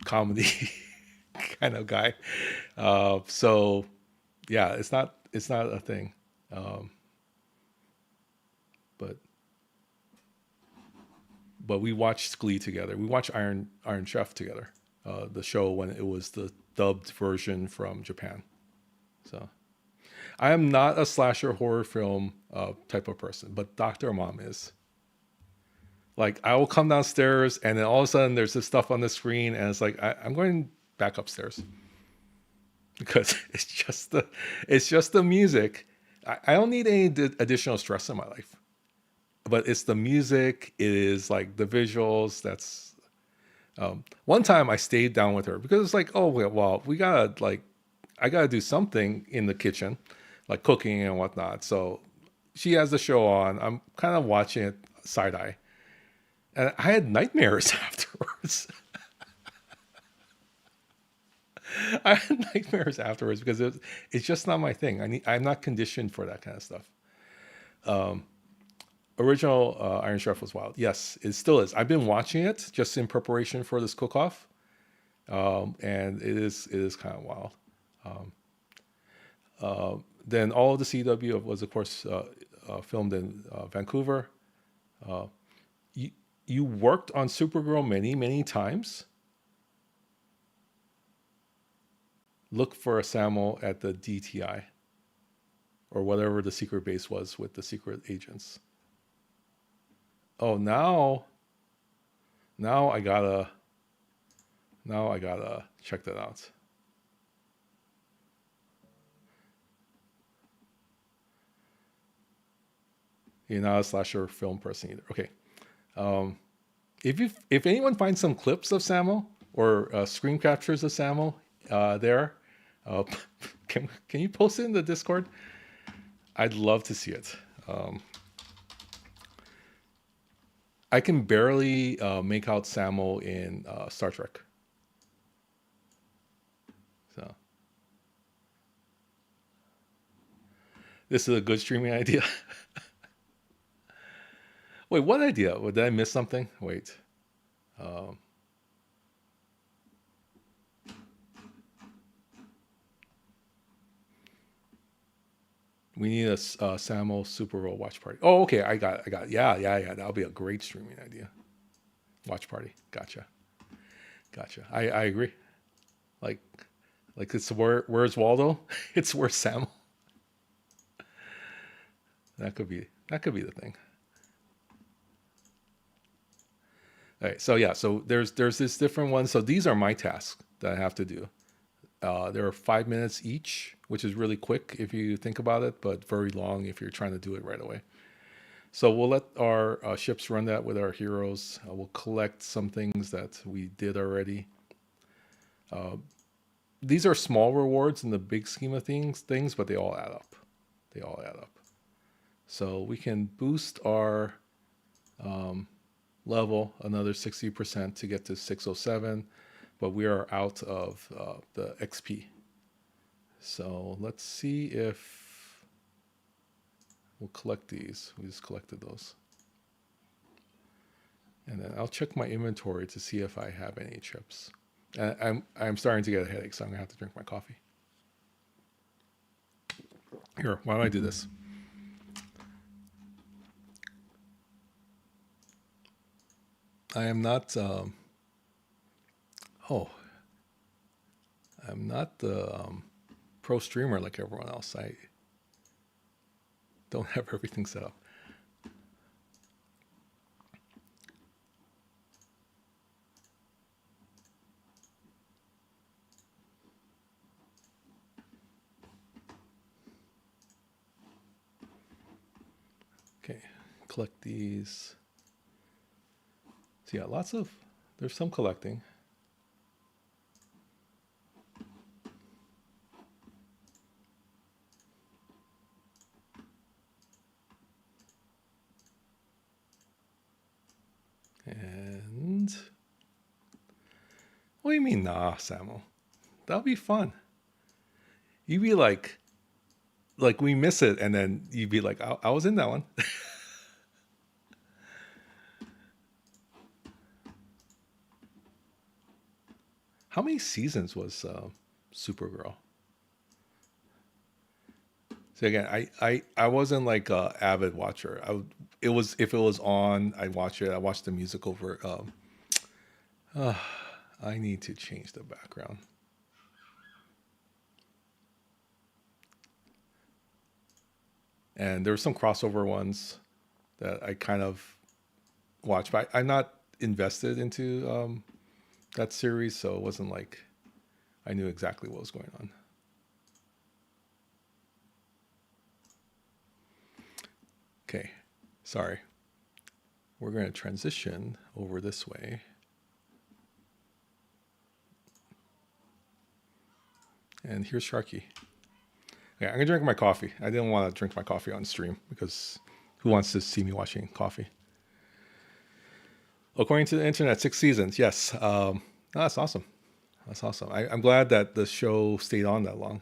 comedy kind of guy. So yeah, it's not a thing. Um, but but we watched Glee together. We watched Iron Chef together. The show when it was the dubbed version from Japan. So I am not a slasher horror film type of person, but Doctor Mom is. Like I will come downstairs and then all of a sudden there's this stuff on the screen and it's like I'm going back upstairs because it's just the music. I don't need any additional stress in my life, but it's the music. It is like the visuals. That's one time I stayed down with her because it's like, oh well, we gotta like I gotta do something in the kitchen, like cooking and whatnot. So she has the show on. I'm kind of watching it side eye, and I had nightmares afterwards. I had nightmares afterwards because it's just not my thing. I'm not conditioned for that kind of stuff. Original Iron Chef was wild. Yes, it still is. I've been watching it just in preparation for this cook off, and it is kind of wild. Then all of the CW was of course filmed in Vancouver. You you worked on Supergirl many times. Look for a Samo at the DTI or whatever the secret base was with the secret agents. Oh, now I gotta now I gotta check that out. You're not a slasher film person either. Okay. Um, if anyone finds some clips of Samo or screen captures of Samo there, uh, can you post it in the Discord? I'd love to see it. Um, I can barely make out Samo in Star Trek. So this is a good streaming idea. Wait, what idea? Did I miss something? Wait. Um, we need a Samo Super Bowl watch party. Oh, okay. I got it. Yeah. That'll be a great streaming idea. Watch party. Gotcha. I agree. Like, like it's where's Waldo? It's where's Samo. That could be the thing. All right. So yeah. So there's this different one. So these are my tasks that I have to do. There are 5 minutes each, which is really quick if you think about it, but very long if you're trying to do it right away. So we'll let our ships run that with our heroes. We'll collect some things that we did already. Uh, these are small rewards in the big scheme of things, but they all add up. They all add up. So we can boost our um, level another 60% to get to 607, but we are out of the XP. So let's see if we'll collect these. We just collected those. And then I'll check my inventory to see if I have any chips. I'm starting to get a headache, so I'm gonna have to drink my coffee. Here, why don't I do this? I am not. Oh, I'm not the pro streamer like everyone else. I don't have everything set up. Okay, collect these. So yeah, there's some collecting. What do you mean, nah, Samuel? That'll be fun. You'd be like we miss it, and then you'd be like, I was in that one. How many seasons was Supergirl? So again, I wasn't like a avid watcher. It was if it was on, I'd watch it. I watched the musical for. I need to change the background. And there were some crossover ones that I kind of watched, but I'm not invested into that series, so it wasn't like I knew exactly what was going on. Okay, sorry. We're going to transition over this way. And here's Sharky. Yeah, I'm going to drink my coffee. I didn't want to drink my coffee on stream because who wants to see me watching coffee? According to the internet, 6 seasons. Yes. That's awesome. That's awesome. I'm glad that the show stayed on that long.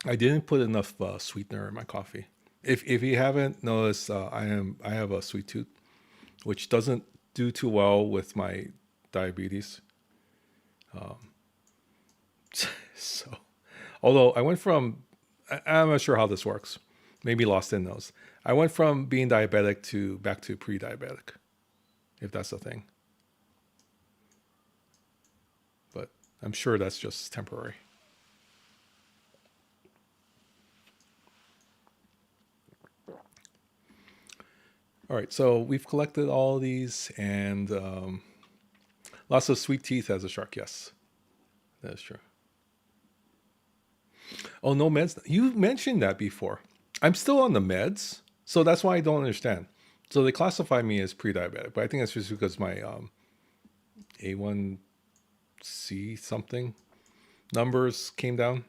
I didn't put enough sweetener in my coffee. If you haven't noticed, I have a sweet tooth, which doesn't do too well with my diabetes. So, although I went from, I'm not sure how this works. Maybe Lost in knows. I went from being diabetic to back to pre-diabetic, if that's the thing. But I'm sure that's just temporary. All right, so we've collected all of these, and lots of sweet teeth as a shark. Yes, that is true. Oh, no meds. You mentioned that before. I'm still on the meds, so that's why I don't understand. So they classify me as pre-diabetic, but I think that's just because my A1C something numbers came down.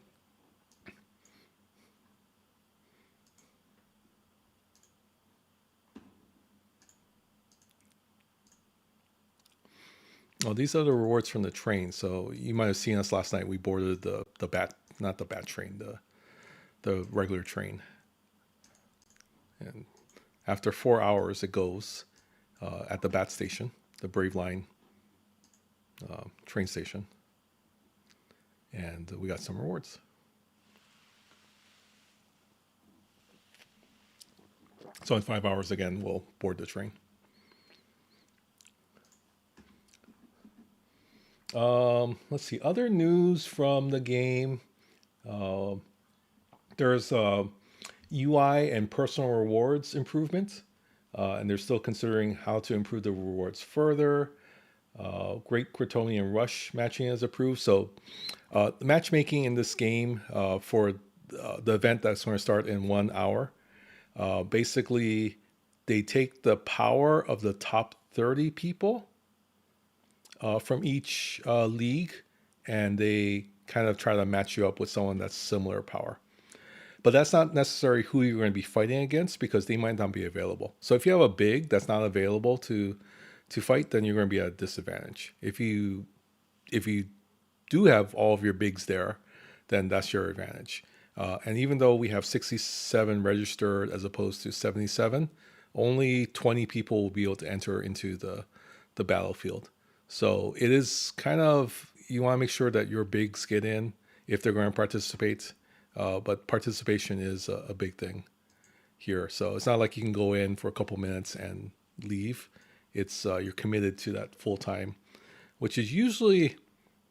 Oh, these are the rewards from the train. So you might have seen us last night. We boarded the bat, not the bat train, the regular train. And after 4 hours, it goes at the bat station, the Brave Line train station, and we got some rewards. So in 5 hours again, we'll board the train. Let's see other news from the game. There's UI and personal rewards improvement, and they're still considering how to improve the rewards further. Great Kryptonian Rush matching is approved. So the matchmaking in this game for the event that's going to start in 1 hour, basically they take the power of the top 30 people from each league, and they kind of try to match you up with someone that's similar power. But that's not necessarily who you're going to be fighting against because they might not be available. So if you have a big that's not available to fight, then you're going to be at a disadvantage. If you do have all of your bigs there, then that's your advantage. And even though we have 67 registered as opposed to 77, only 20 people will be able to enter into the battlefield. So it is kind of, you want to make sure that your bigs get in if they're going to participate. But participation is a big thing here. So it's not like you can go in for a couple minutes and leave. It's you're committed to that full time, which is usually,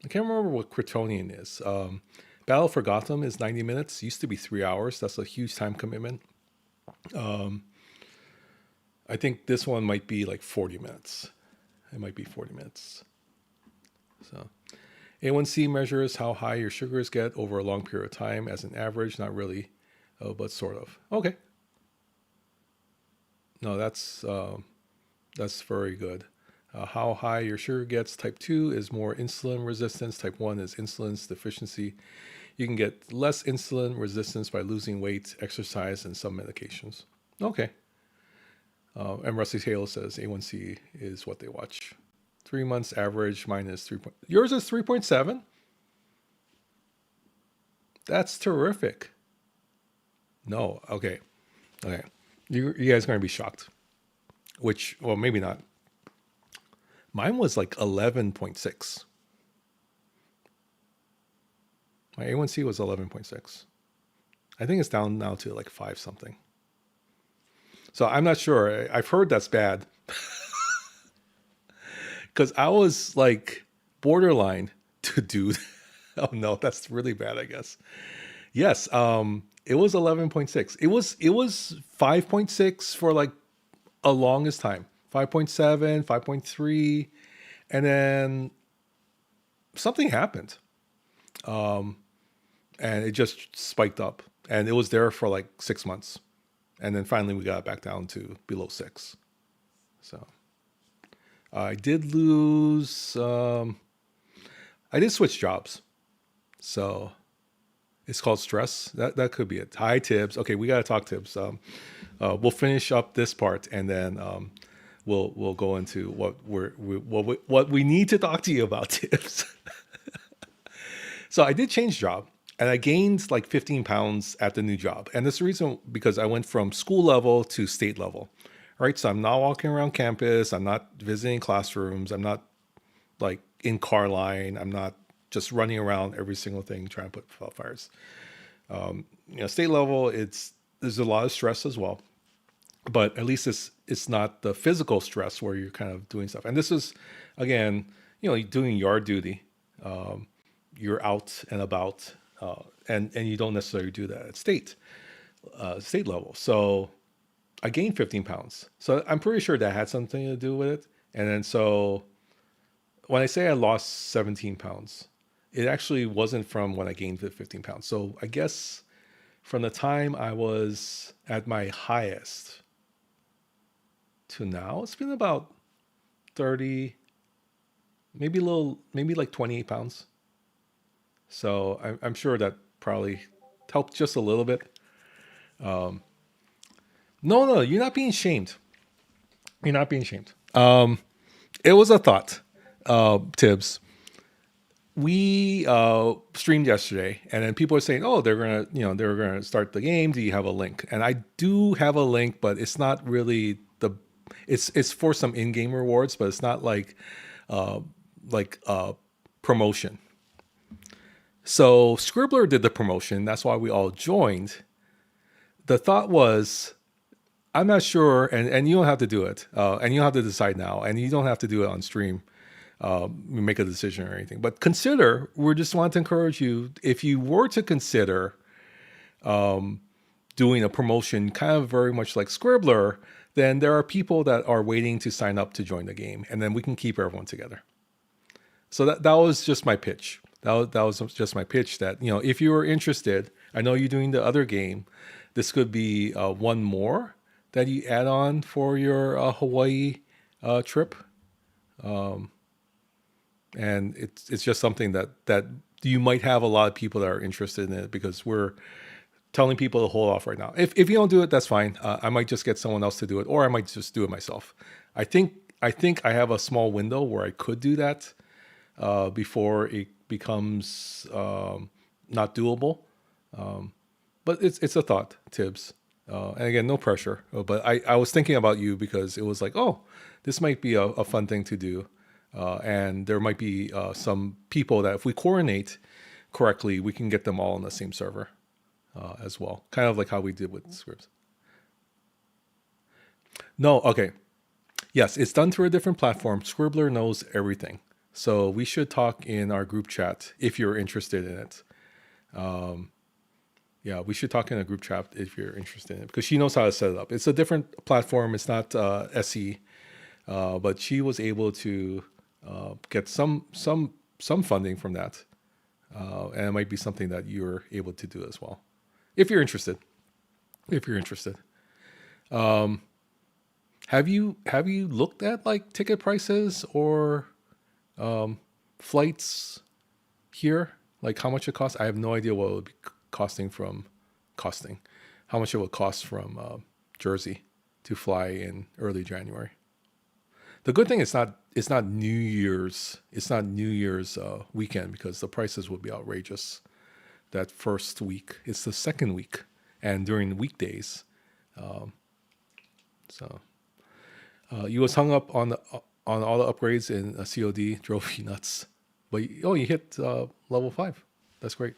I can't remember what Kryptonian is. Battle for Gotham is 90 minutes. Used to be 3 hours. That's a huge time commitment. I think this one might be like 40 minutes. It might be 40 minutes. So A1C measures how high your sugars get over a long period of time as an average. Not really, but sort of. Okay. No, that's very good. How high your sugar gets. Type 2 is more insulin resistance. Type 1 is insulin deficiency. You can get less insulin resistance by losing weight, exercise, and some medications. Okay. And Rusty Taylor says A1C is what they watch. 3 months average minus 3 point. Yours is 3.7. That's terrific. No, okay, okay. You guys are gonna be shocked. Which, well, maybe not. Mine was like 11.6. My A1C was 11.6. I think it's down now to like 5 something. So I'm not sure. I've heard that's bad. Because I was like borderline to do. Oh no, that's really bad, I guess. Yes, it was 11.6. It was 5.6 for like a longest time. 5.7, 5.3, and then something happened. And it just spiked up. And it was there for like 6 months. And then finally we got back down to below 6. So I did lose I did switch jobs. So it's called stress. That could be it. Hi Tibbs. Okay, we gotta talk Tibbs. We'll finish up this part and then we'll go into what we need to talk to you about, Tibbs. So I did change job and I gained like 15 pounds at the new job. And this reason because I went from school level to state level. Right. So I'm not walking around campus. I'm not visiting classrooms. I'm not like in car line. I'm not just running around every single thing trying to put out fires. State level, there's a lot of stress as well. But at least it's not the physical stress where you're kind of doing stuff. And this is again, doing yard duty. You're out and about, and you don't necessarily do that at state level. So I gained 15 pounds. So I'm pretty sure that had something to do with it. And then so when I say I lost 17 pounds, it actually wasn't from when I gained the 15 pounds. So I guess from the time I was at my highest to now, it's been about 30, maybe like 28 pounds. So I'm sure that probably helped just a little bit. No, you're not being shamed. You're not being shamed. It was a thought, Tibbs. We streamed yesterday, and then people are saying, "Oh, they're gonna start the game. Do you have a link?" And I do have a link, but it's not really it's for some in-game rewards, but it's not like promotion. So Scribbler did the promotion. That's why we all joined. The thought was, I'm not sure, and you don't have to do it, and you don't have to decide now, and you don't have to do it on stream. Make a decision or anything, but consider. We just want to encourage you, if you were to consider doing a promotion, kind of very much like Scribbler, then there are people that are waiting to sign up to join the game, and then we can keep everyone together. So that was just my pitch. That was just my pitch. That if you were interested, I know you're doing the other game. This could be one more that you add on for your Hawaii trip. And it's just something that you might have a lot of people that are interested in it, because we're telling people to hold off right now. If you don't do it, that's fine. I might just get someone else to do it, or I might just do it myself. I think I have a small window where I could do that before it becomes not doable. But it's a thought, Tibbs. And again, no pressure. But I was thinking about you because it was like, oh, this might be a fun thing to do. And there might be some people that if we coordinate correctly, we can get them all on the same server as well. Kind of like how we did with scripts. No, okay. Yes, it's done through a different platform. Scribbler knows everything. So we should talk in our group chat if you're interested in it. Yeah, we should talk in a group chat if you're interested in it, because she knows how to set it up. It's a different platform. It's not SE, but she was able to get some funding from that, and it might be something that you're able to do as well, if you're interested. Have you looked at like ticket prices or flights here? Like how much it costs? I have no idea what it would be how much it would cost from Jersey. to fly in early January. The good thing is it's not New Year's weekend, because the prices would be outrageous that first week. It's the second week, and during weekdays. So you was hung up on all the upgrades in a COD, drove you nuts. But you hit level 5. That's great.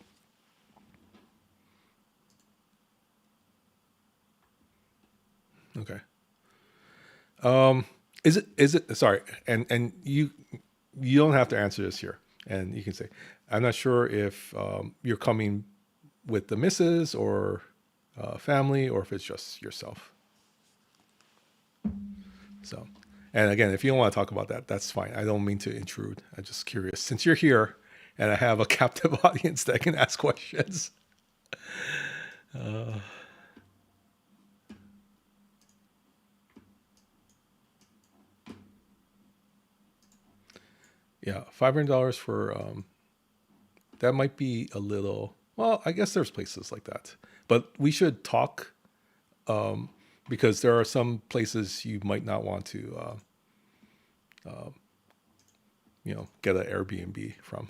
Okay. Is it sorry, and you don't have to answer this here, and you can say, I'm not sure if you're coming with the missus or family, or if it's just yourself. So, and again, if you don't want to talk about that, that's fine. I don't mean to intrude. I'm just curious, since you're here and I have a captive audience that can ask questions. Yeah, $500 for that might be a little. Well, I guess there's places like that, but we should talk, because there are some places you might not want to, get an Airbnb from.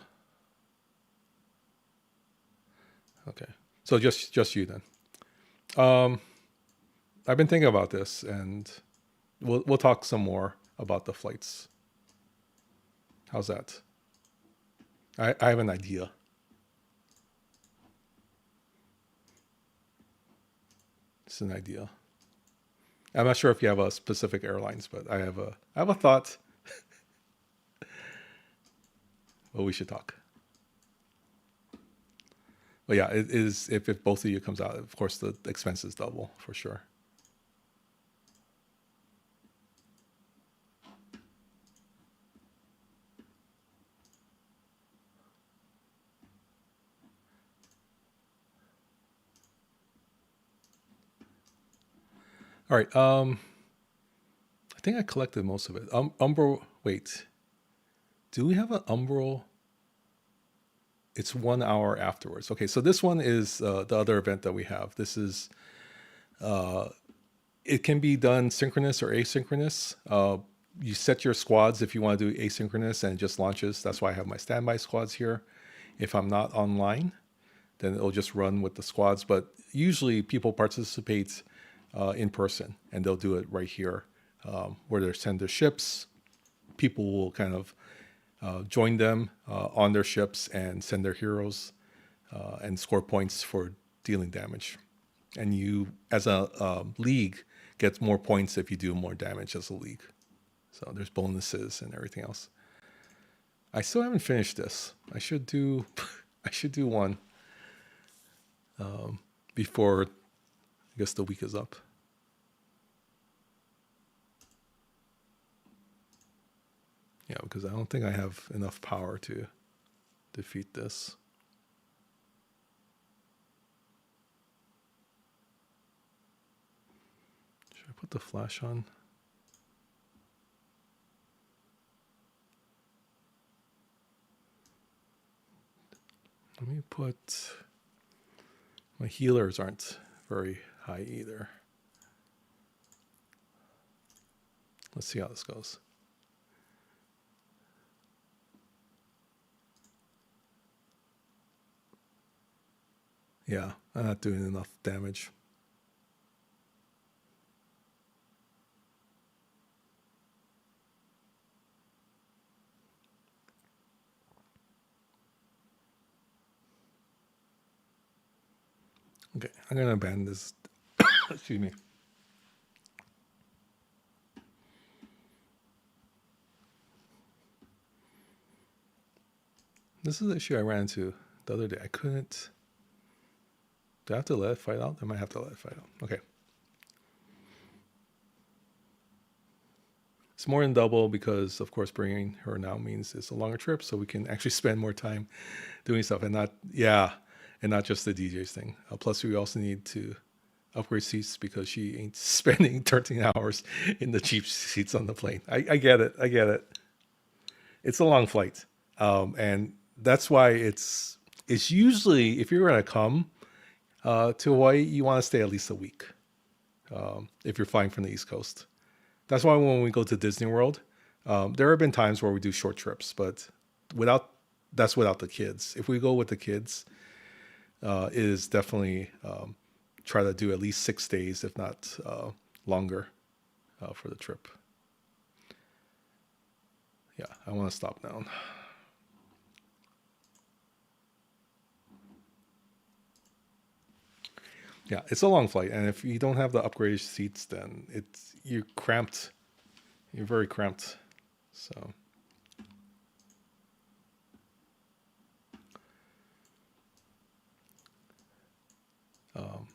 Okay, so just you then. I've been thinking about this, and we'll talk some more about the flights. How's that? I have an idea. It's an idea. I'm not sure if you have a specific airlines, but I have a thought. But we should talk. But yeah, it is, if both of you comes out, of course the expenses double for sure. All right. I think I collected most of it. Umbro. Wait, do we have an Umbro? It's 1 hour afterwards. Okay, so this one is the other event that we have. This is, it can be done synchronous or asynchronous. You set your squads if you want to do asynchronous, and it just launches. That's why I have my standby squads here. If I'm not online, then it'll just run with the squads. But usually people participate in person, and they'll do it right here, where they send their ships. People will kind of join them on their ships and send their heroes and score points for dealing damage. And you, as a league, get more points if you do more damage as a league. So there's bonuses and everything else. I still haven't finished this. I should do I should do one before, I guess, the week is up. Yeah, because I don't think I have enough power to defeat this. Should I put the flash on? Let me put, my healers aren't very high either. Let's see how this goes. Yeah, I'm not doing enough damage. Okay, I'm gonna abandon this. Excuse me. This is the issue I ran into the other day. I couldn't. Do I have to let it fight out? I might have to let it fight out. Okay. It's more than double because, of course, bringing her now means it's a longer trip, so we can actually spend more time doing stuff, and not just the DJs thing. Plus, we also need to upgrade seats because she ain't spending 13 hours in the cheap seats on the plane. I get it. I get it. It's a long flight, and that's why it's usually, if you're going to come to Hawaii, you want to stay at least a week, if you're flying from the East Coast. That's why when we go to Disney World, there have been times where we do short trips, but without without the kids. If we go with the kids, it is definitely try to do at least 6 days, if not longer, for the trip. Yeah, I want to stop now. Yeah, it's a long flight, and if you don't have the upgraded seats, then you're cramped. You're very cramped. So, um,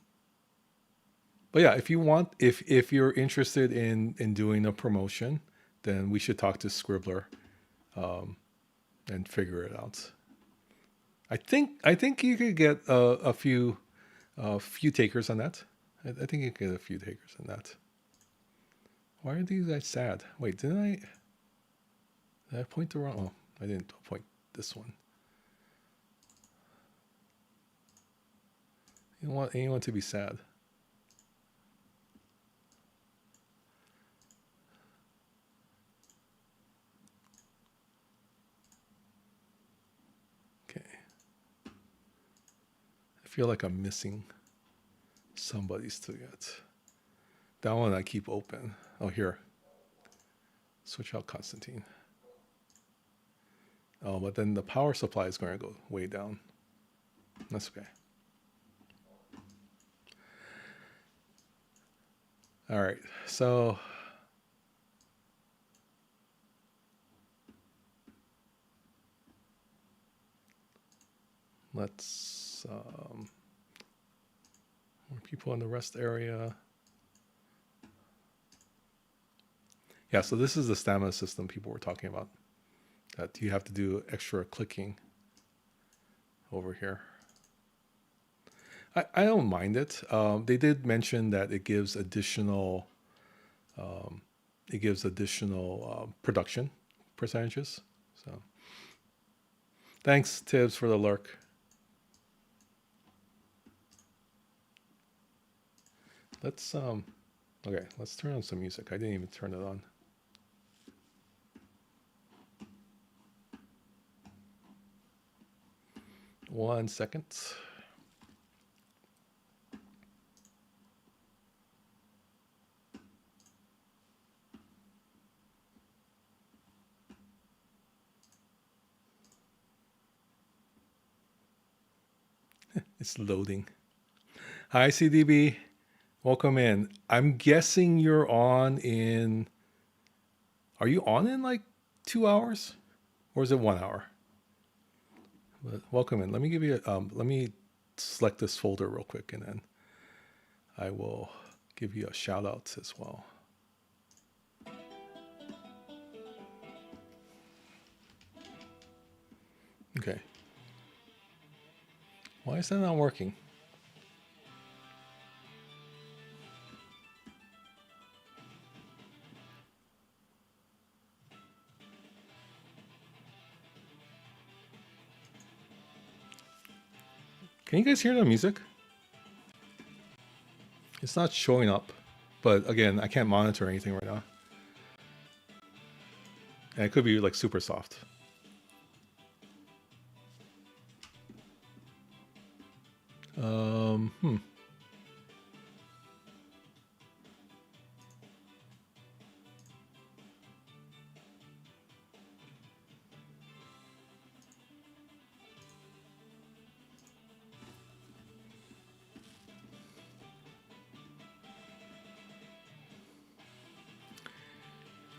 but yeah, if you want, if you're interested in doing a promotion, then we should talk to Scribbler um, and figure it out. I think you could get a few takers on that. I think you could get a few takers on that. Why are these guys sad? Wait, did I point the wrong? Oh, I didn't point this one. You don't want anyone to be sad. Okay. I feel like I'm missing somebody's to get. That one I keep open. Oh, here. Switch out Constantine. Oh, but then the power supply is going to go way down. That's okay. All right. So let's more people in the rest area. Yeah, so this is the stamina system people were talking about. That you have to do extra clicking over here. I don't mind it. They did mention that it gives additional production percentages. So thanks, Tibbs, for the lurk. Let's okay, let's turn on some music. I didn't even turn it on. One second. It's loading. Hi, CDB. Welcome in. I'm guessing you're on in. Are you on in like 2 hours, or is it 1 hour? But welcome in. Let me give you. Let me select this folder real quick, and then I will give you a shout out as well. Okay. Why is that not working? Can you guys hear the music? It's not showing up, but again, I can't monitor anything right now. And it could be like super soft. Hmm.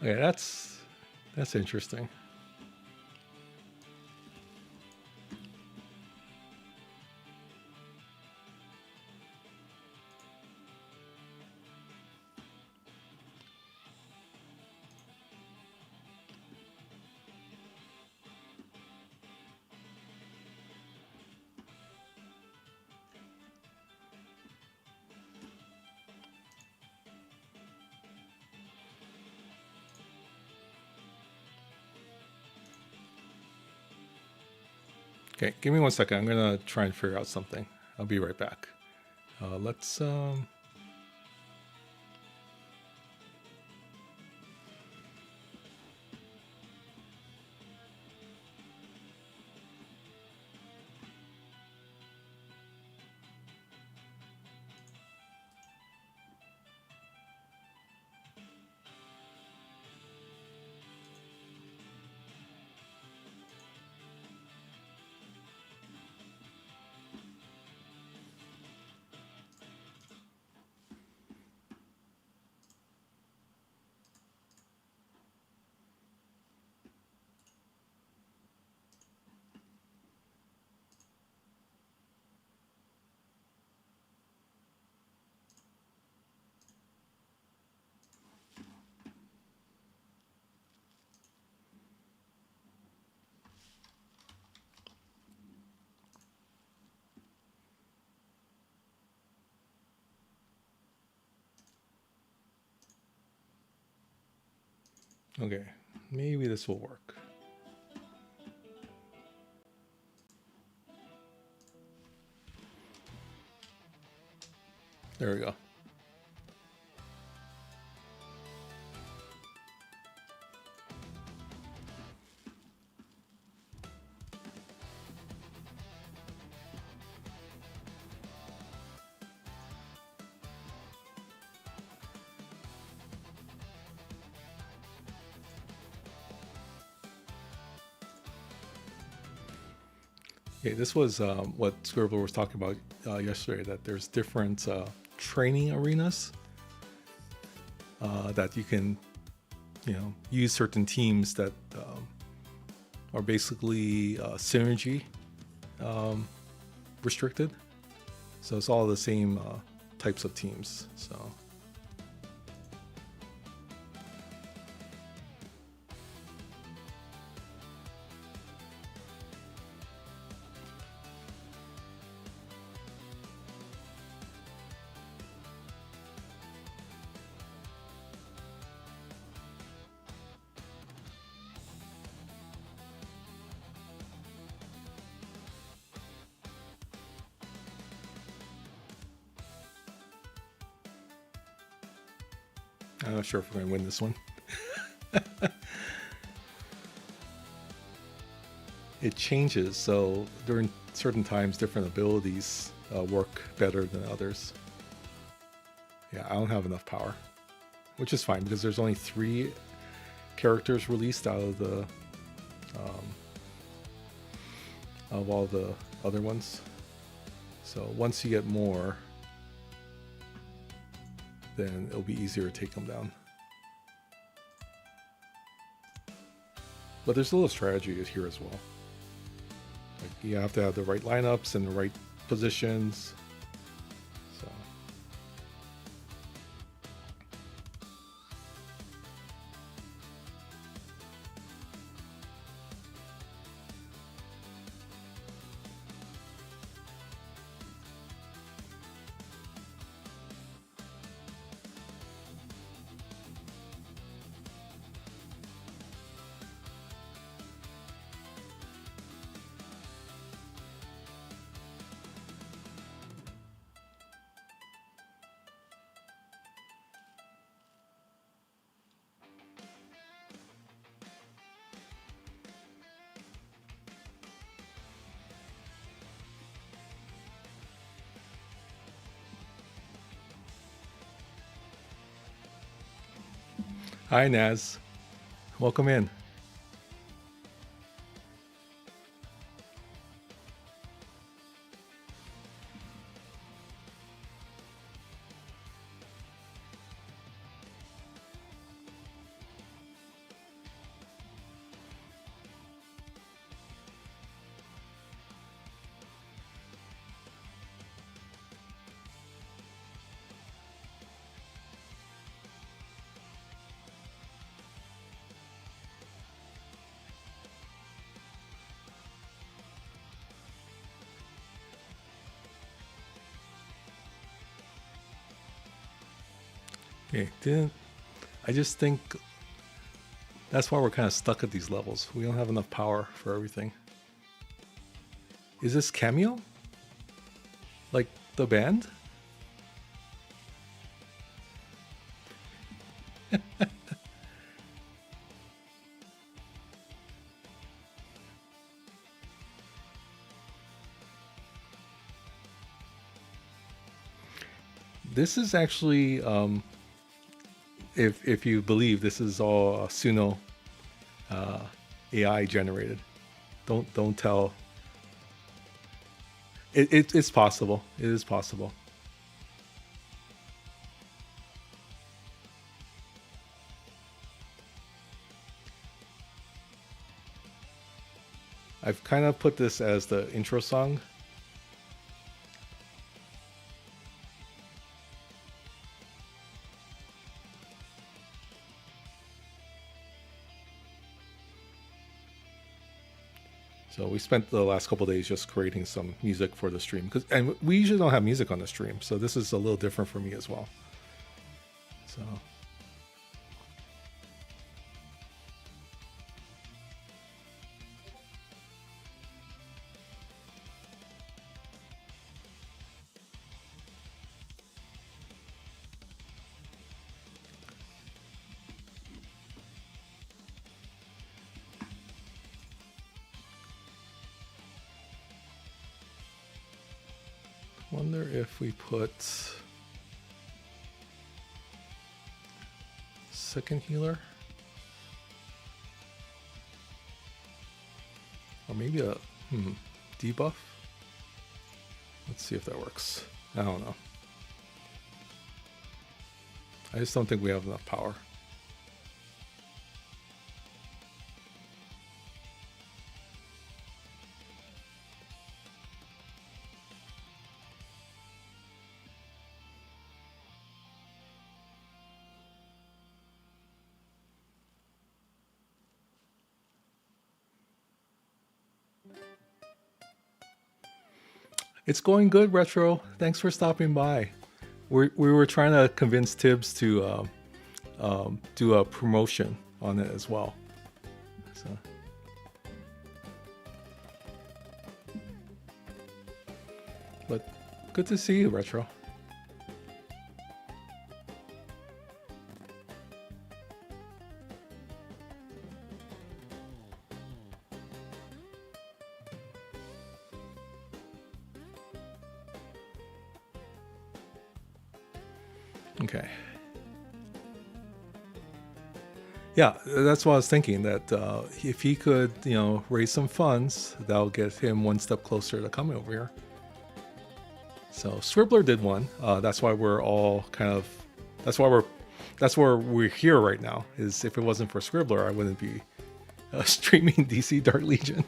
Okay, that's interesting. Okay, give me 1 second. I'm gonna try and figure out something. I'll be right back. Let's Okay, maybe this will work. There we go. Okay, this was what Scribbler was talking about yesterday, that there's different training arenas that you can, use certain teams that are basically synergy restricted. So it's all the same types of teams. So I'm not sure if we're going to win this one. It changes, so during certain times, different abilities work better than others. Yeah, I don't have enough power, which is fine because there's only 3 characters released out of the of all the other ones. So once you get more, then it'll be easier to take them down. But there's a little strategy here as well. Like you have to have the right lineups and the right positions. So hi Naz, welcome in. Okay, I just think that's why we're kind of stuck at these levels. We don't have enough power for everything. Is this Cameo? Like the band? This is actually, if you believe this is all Suno AI generated. Don't tell. It's possible. It is possible. I've kind of put this as the intro song. So we spent the last couple of days just creating some music for the stream, and we usually don't have music on the stream, so this is a little different for me as well. So Wonder if we put second healer, or maybe a debuff. Let's see if that works. I don't know. I just don't think we have enough power. It's going good, Retro. Thanks for stopping by. We were trying to convince Tibbs to do a promotion on it as well. So. But good to see you, Retro. Okay. Yeah, that's what I was thinking, that if he could, raise some funds, that'll get him one step closer to coming over here. So Scribbler did one. That's why we're all that's where we're here right now. Is if it wasn't for Scribbler, I wouldn't be streaming DC Dark Legion.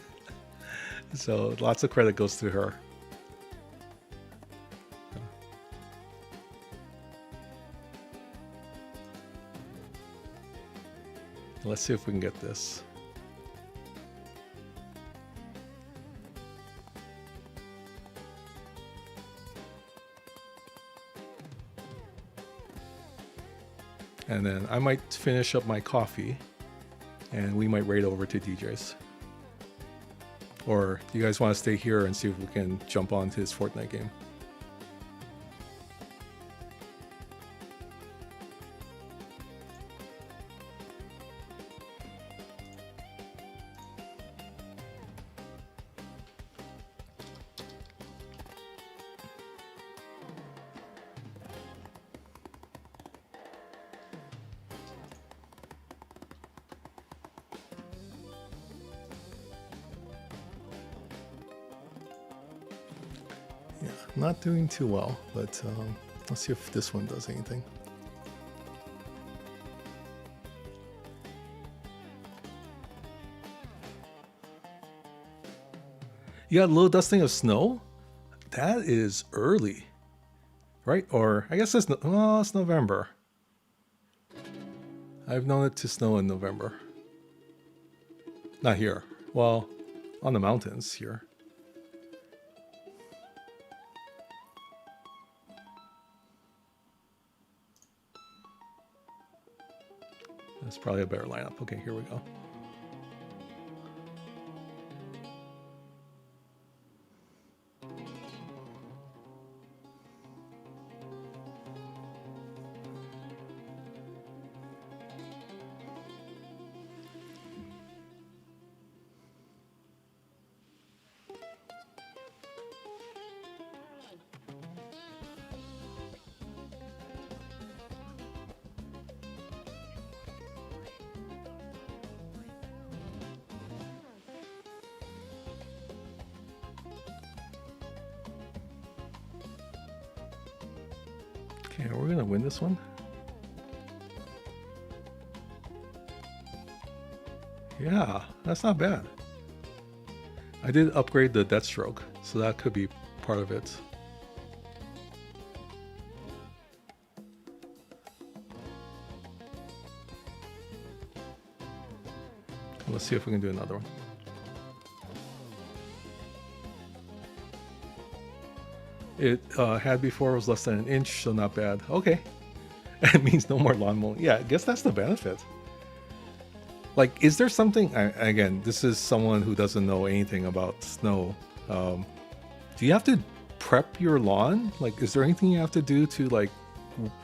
So lots of credit goes to her. Let's see if we can get this. And then I might finish up my coffee and we might raid over to DJ's. Or do you guys want to stay here and see if we can jump on to his Fortnite game? Not doing too well, but let's see if this one does anything. You got a little dusting of snow? That is early, right? Or I guess it's November. I've known it to snow in November. Not here. Well, on the mountains here. That's probably a better lineup. Okay, here we go. Okay, we're gonna win this one. Yeah, that's not bad. I did upgrade the Deathstroke, so that could be part of it. Let's see if we can do another one. It had before was less than an inch, so not bad. Okay. It means no more lawn mowing. Yeah, I guess that's the benefit. Like, is there something... again, this is someone who doesn't know anything about snow. Do you have to prep your lawn? Like, is there anything you have to do to, like,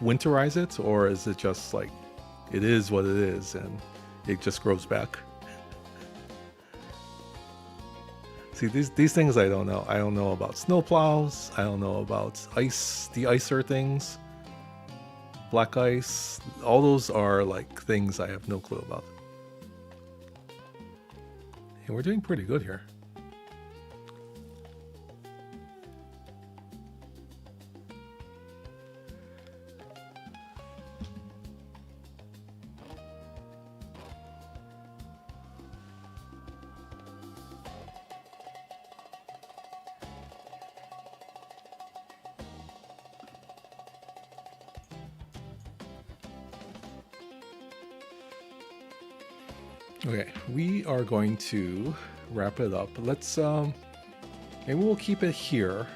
winterize it? Or is it just, like, it is what it is and it just grows back? See, these things I don't know. I don't know about snowplows. I don't know about ice, the icer things, black ice. All those are like things I have no clue about. And we're doing pretty good here. Okay, we are going to wrap it up. Let's maybe we'll keep it here.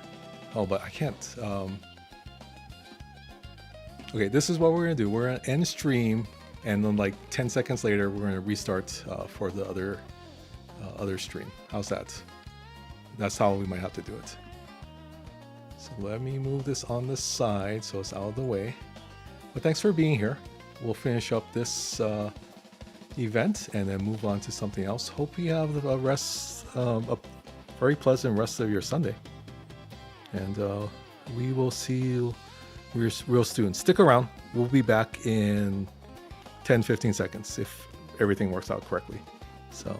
Oh, but I can't. Okay, this is what we're gonna do. We're gonna end stream, and then like 10 seconds later, we're gonna restart for the other stream. How's that? That's how we might have to do it. So let me move this on the side so it's out of the way. But thanks for being here. We'll finish up this event and then move on to something else. Hope you have a very pleasant rest of your Sunday. And we will see you real soon. Stick around. We'll be back in 10-15 seconds if everything works out correctly. So